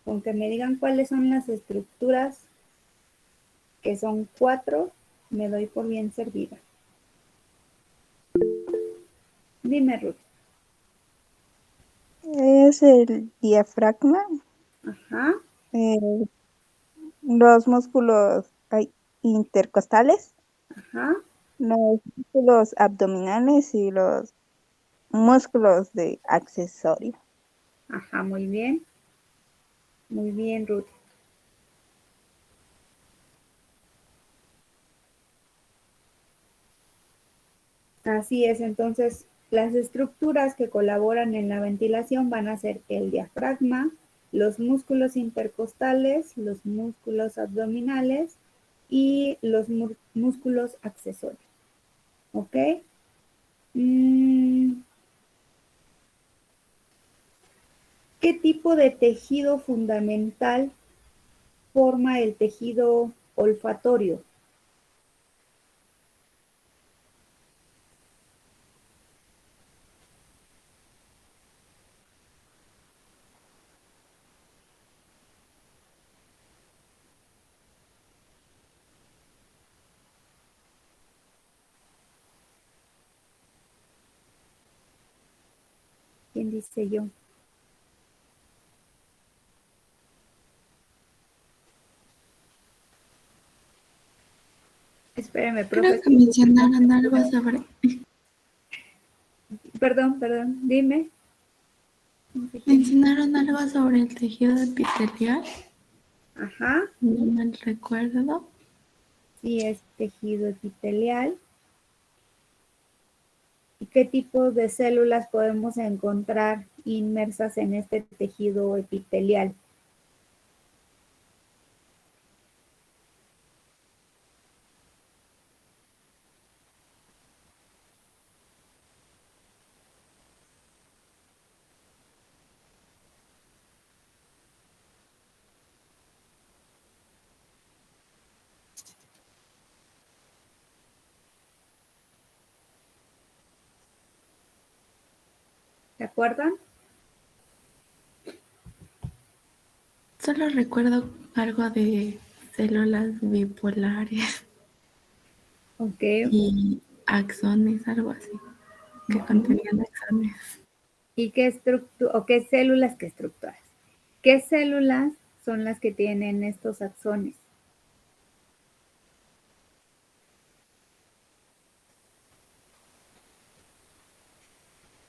Con que me digan cuáles son las estructuras, que son 4, me doy por bien servida. Dime, Ruth. Es el diafragma, Ajá. los músculos intercostales, Ajá. los músculos abdominales y los músculos de accesorio. Ajá, muy bien. Muy bien, Ruth. Así es, entonces las estructuras que colaboran en la ventilación van a ser el diafragma, los músculos intercostales, los músculos abdominales y los músculos accesorios. ¿Ok? ¿Qué tipo de tejido fundamental forma el tejido olfatorio? ¿Quién dice yo? Espéreme, Creo profe. que mencionaron algo sobre... Perdón, dime. Mencionaron algo sobre el tejido epitelial. Ajá. No mal recuerdo. Sí, es tejido epitelial. ¿Y qué tipo de células podemos encontrar inmersas en este tejido epitelial? ¿Se acuerdan? Solo recuerdo algo de células bipolares. Ok. Y axones, algo así, que contenían axones. ¿Y qué estructura o qué células, qué estructuras? ¿Qué células son las que tienen estos axones?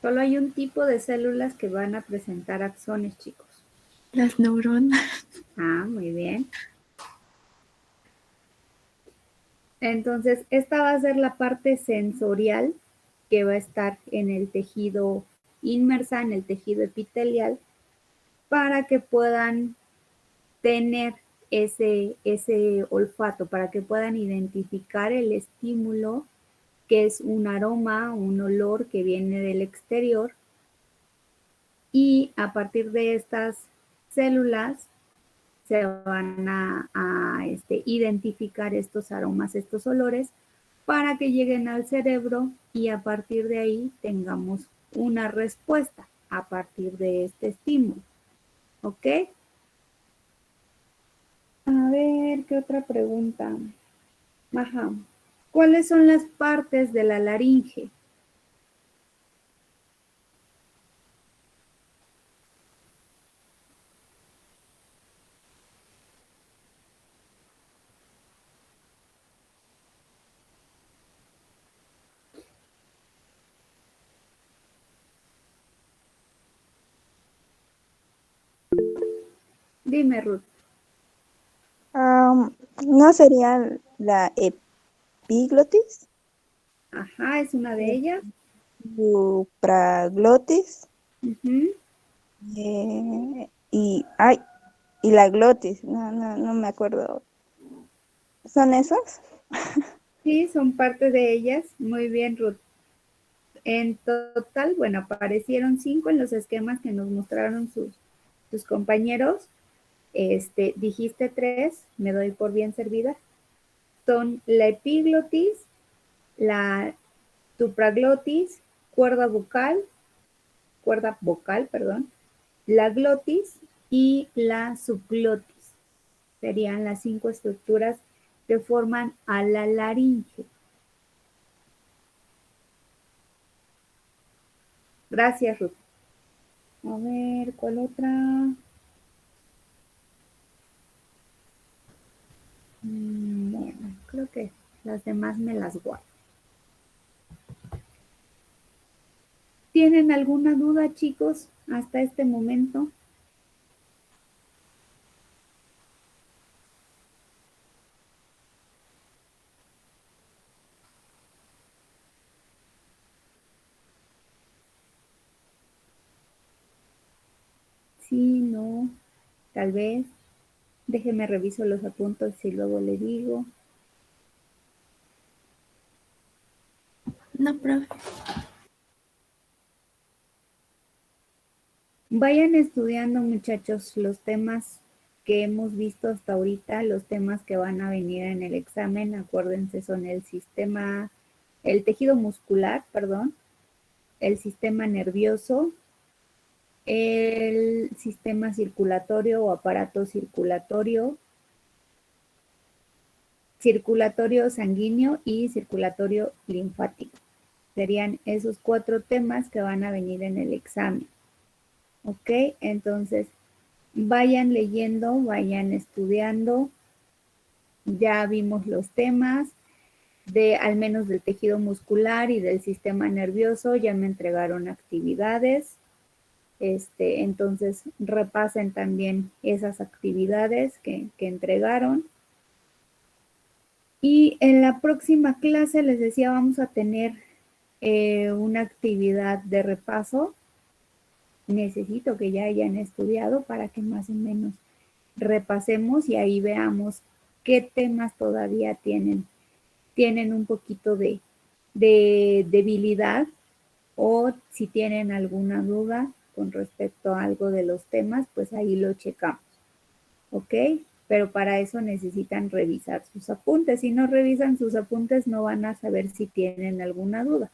Solo hay un tipo de células que van a presentar axones, chicos. Las neuronas. Ah, muy bien. Entonces, esta va a ser la parte sensorial que va a estar en el tejido inmersa, en el tejido epitelial, para que puedan tener ese olfato, para que puedan identificar el estímulo, que es un aroma, un olor que viene del exterior, y a partir de estas células se van a identificar estos aromas, estos olores, para que lleguen al cerebro y a partir de ahí tengamos una respuesta a partir de este estímulo. ¿Ok? A ver, ¿qué otra pregunta? Ajá. ¿Cuáles son las partes de la laringe? Dime, Ruth. ¿No sería la epiglotis? Ajá, es una de ellas. Supraglotis. Ujú. Y la glotis, no me acuerdo. ¿Son esas? Sí, son parte de ellas. Muy bien, Ruth. En total, bueno, aparecieron 5 en los esquemas que nos mostraron sus compañeros. Dijiste 3, me doy por bien servida. Son la epiglotis, la supraglotis, cuerda vocal, perdón, la glotis y la subglotis. Serían las 5 estructuras que forman a la laringe. Gracias, Ruth. A ver, ¿cuál otra? Bueno, creo que las demás me las guardo. ¿Tienen alguna duda, chicos, hasta este momento? Sí, no, tal vez. Déjeme reviso los apuntes y luego le digo. No, profe. Vayan estudiando, muchachos, los temas que hemos visto hasta ahorita, los temas que van a venir en el examen. Acuérdense, son el tejido muscular, perdón, el sistema nervioso, el sistema circulatorio o aparato circulatorio sanguíneo y circulatorio linfático. Serían esos 4 temas que van a venir en el examen. ¿Ok? Entonces, vayan leyendo, vayan estudiando. Ya vimos los temas al menos del tejido muscular y del sistema nervioso. Ya me entregaron actividades. Entonces, repasen también esas actividades que entregaron. Y en la próxima clase, les decía, vamos a tener una actividad de repaso. Necesito que ya hayan estudiado para que más o menos repasemos y ahí veamos qué temas todavía tienen un poquito de debilidad o si tienen alguna duda con respecto a algo de los temas, pues ahí lo checamos. ¿Ok? Pero para eso necesitan revisar sus apuntes. Si no revisan sus apuntes, no van a saber si tienen alguna duda.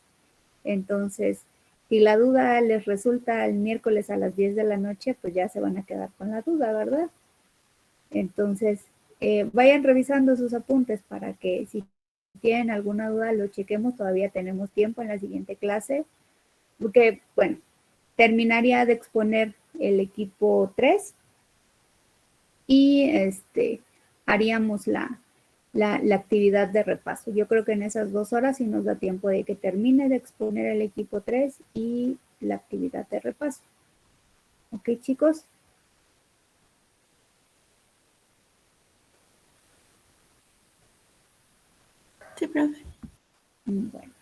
Entonces, si la duda les resulta el miércoles a las 10 de la noche, pues ya se van a quedar con la duda, ¿verdad? Entonces, vayan revisando sus apuntes para que si tienen alguna duda lo chequemos. Todavía tenemos tiempo en la siguiente clase. Porque, bueno, terminaría de exponer el equipo 3 y haríamos la actividad de repaso. Yo creo que en esas 2 horas sí nos da tiempo de que termine de exponer el equipo 3 y la actividad de repaso. ¿Ok, chicos? Sí, profe. Bueno.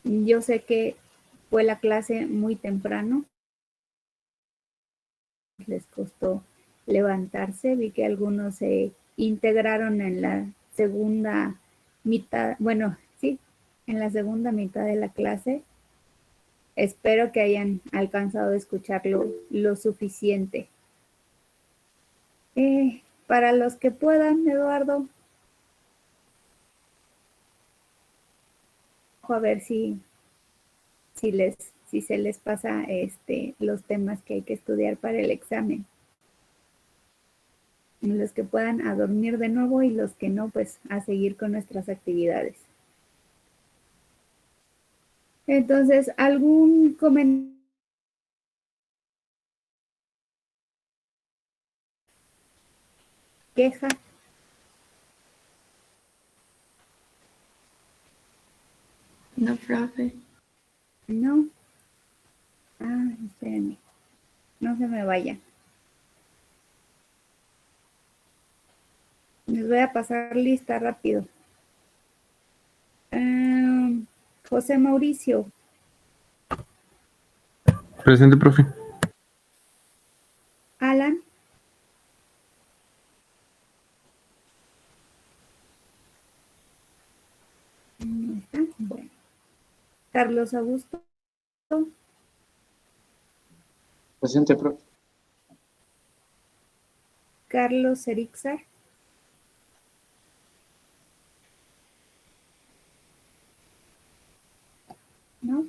Yo sé que fue la clase muy temprano. Les costó levantarse. Vi que algunos se integraron en la segunda mitad, bueno, sí, en la segunda mitad de la clase. Espero que hayan alcanzado a escucharlo lo suficiente. Para los que puedan, Eduardo. a ver si se les pasa los temas que hay que estudiar para el examen. Los que puedan a dormir de nuevo y los que no, pues a seguir con nuestras actividades. Entonces, ¿algún comentario? ¿Queja? No, profe. No. Ah, espérenme. No se me vaya. Les voy a pasar lista rápido. José Mauricio. Presente, profe. Alan. No está. Bueno. Carlos Augusto. Presente, profe. Carlos Erixar. ¿No?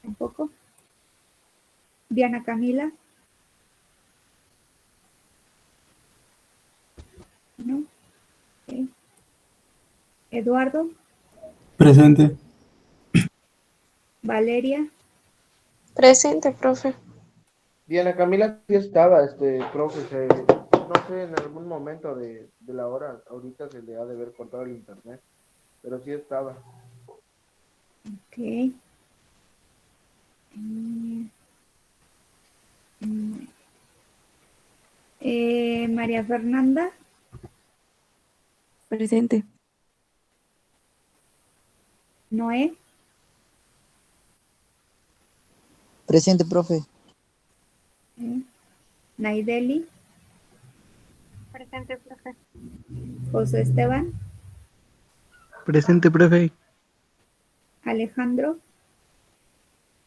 Tampoco. Diana Camila. ¿No? Okay. Eduardo. Presente. Valeria. Presente, profe. Diana Camila sí estaba, profe, no sé, en algún momento de la hora, ahorita se le ha de haber cortado el internet, pero sí estaba. Ok. María Fernanda. Presente. Noé. Presente, profe. Naideli. Presente, profe. José Esteban. Presente, profe. Alejandro.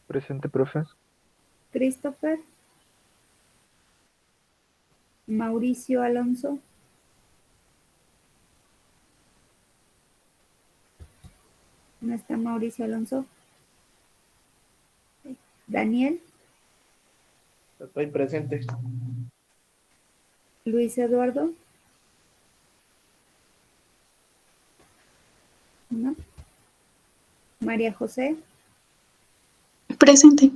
Presente, profe. Christopher. Mauricio Alonso. ¿No está Mauricio Alonso? Daniel. Estoy presente. Luis Eduardo. ¿No? María José. Presente.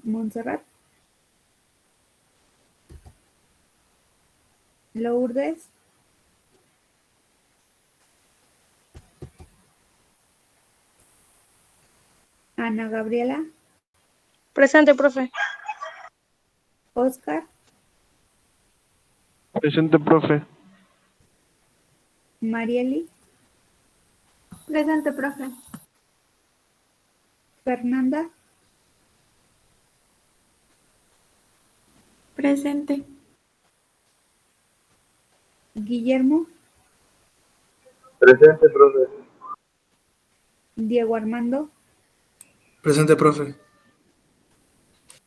Montserrat. Lourdes. Ana Gabriela. Presente, profe. Oscar. Presente, profe. Marieli. Presente, profe. Fernanda. Presente. Guillermo. Presente, profe. Diego Armando. Presente, profe.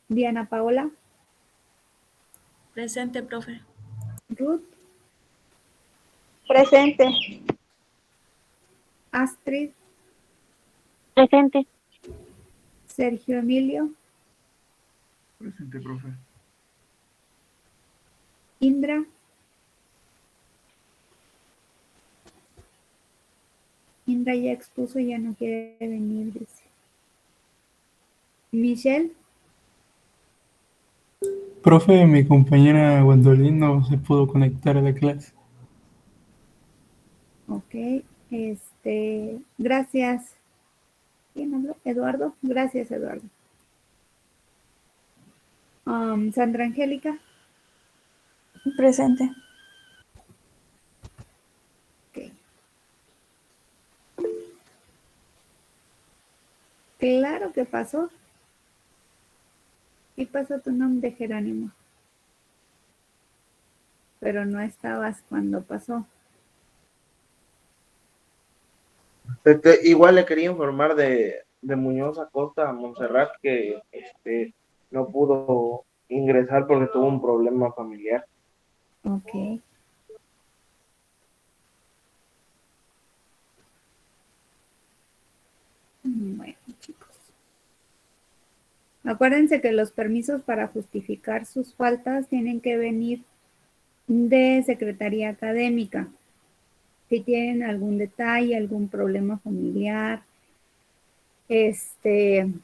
Diana Paola. Presente, profe. Ruth. Presente. Astrid. Presente. Sergio Emilio. Presente, profe. Indra. Indra ya expuso y ya no quiere venir, dice. Michelle. Profe, mi compañera Gwendolyn no se pudo conectar a la clase. Ok, gracias. ¿Quién habló? Eduardo. Gracias, Eduardo. Sandra Angélica. Presente. Ok. Claro que pasó. Y pasó tu nombre, Jerónimo. Pero no estabas cuando pasó. Igual le quería informar de Muñoz Acosta a Montserrat que no pudo ingresar porque tuvo un problema familiar. Ok. Bueno, chicos. Acuérdense que los permisos para justificar sus faltas tienen que venir de Secretaría Académica. Si tienen algún detalle, algún problema familiar, que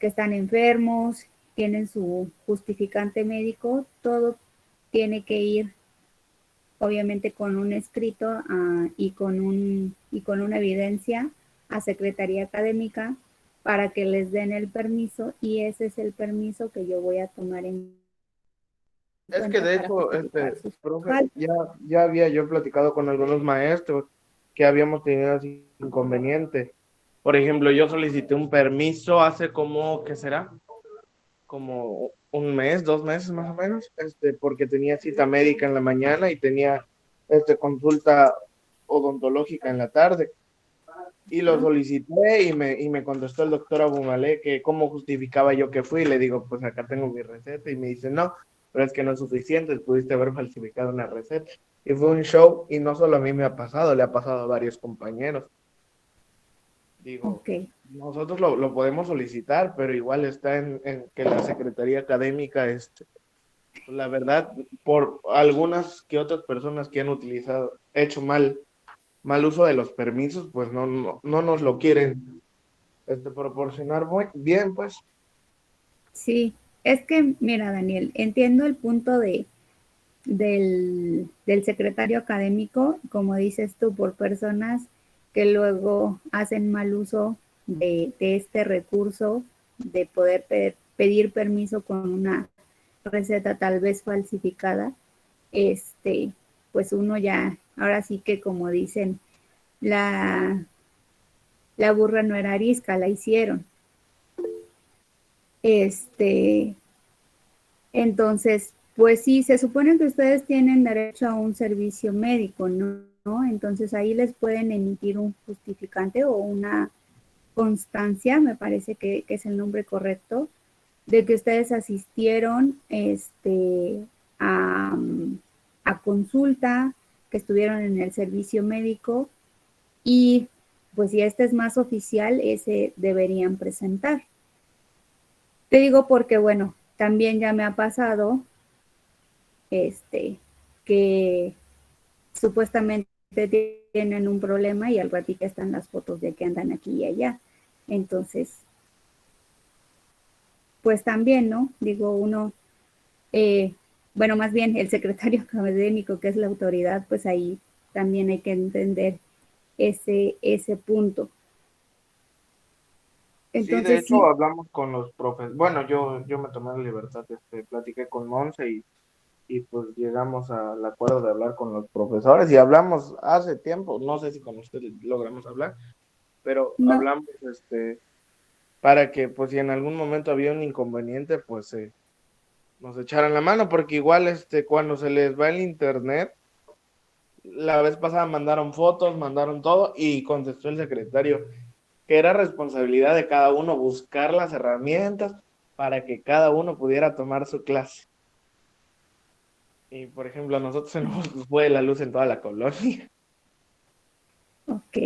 están enfermos, tienen su justificante médico, todo tiene que ir obviamente con un escrito y con una evidencia a Secretaría Académica para que les den el permiso, y ese es el permiso que yo voy a tomar en Es cuenta que de para hecho, justificar sus profe, faltas. ya había yo platicado con algunos maestros que habíamos tenido así inconveniente. Por ejemplo, yo solicité un permiso hace como, ¿qué será? Como un mes, 2 meses más o menos, porque tenía cita médica en la mañana y tenía consulta odontológica en la tarde. Y lo solicité y me contestó el doctor Abumale que cómo justificaba yo que fui. Le digo, pues acá tengo mi receta. Y me dice, no, pero es que no es suficiente, pudiste haber falsificado una receta. Y fue un show, y no solo a mí me ha pasado, le ha pasado a varios compañeros. Digo, Ok. nosotros lo podemos solicitar, pero igual está en que la Secretaría Académica, la verdad, por algunas que otras personas que han hecho mal uso de los permisos, pues no nos lo quieren proporcionar muy bien, pues. Sí, es que, mira, Daniel, entiendo el punto del secretario académico, como dices tú, por personas que luego hacen mal uso de este recurso de poder pedir permiso con una receta tal vez falsificada. Pues uno ya, ahora sí que como dicen, la burra no era arisca, la hicieron. Entonces, pues sí, se supone que ustedes tienen derecho a un servicio médico, ¿no? Entonces ahí les pueden emitir un justificante o una constancia, me parece que es el nombre correcto, de que ustedes asistieron a, a consulta, que estuvieron en el servicio médico, y pues si este es más oficial, ese deberían presentar. Te digo porque, bueno, también ya me ha pasado que supuestamente tienen un problema y al ratito están las fotos de que andan aquí y allá. Entonces, pues también, ¿no? Digo, uno, bueno, más bien el secretario académico, que es la autoridad, pues ahí también hay que entender ese punto. Entonces, sí, de hecho hablamos con los profes. Bueno, yo me tomé la libertad, platiqué con Monse y pues llegamos al acuerdo de hablar con los profesores y hablamos hace tiempo, no sé si con ustedes logramos hablar, pero no, hablamos para que pues si en algún momento había un inconveniente, pues nos echaran la mano, porque igual cuando se les va el internet, la vez pasada mandaron fotos, mandaron todo y contestó el secretario que era responsabilidad de cada uno buscar las herramientas para que cada uno pudiera tomar su clase. Y por ejemplo, a nosotros se nos fue la luz en toda la colonia. ok.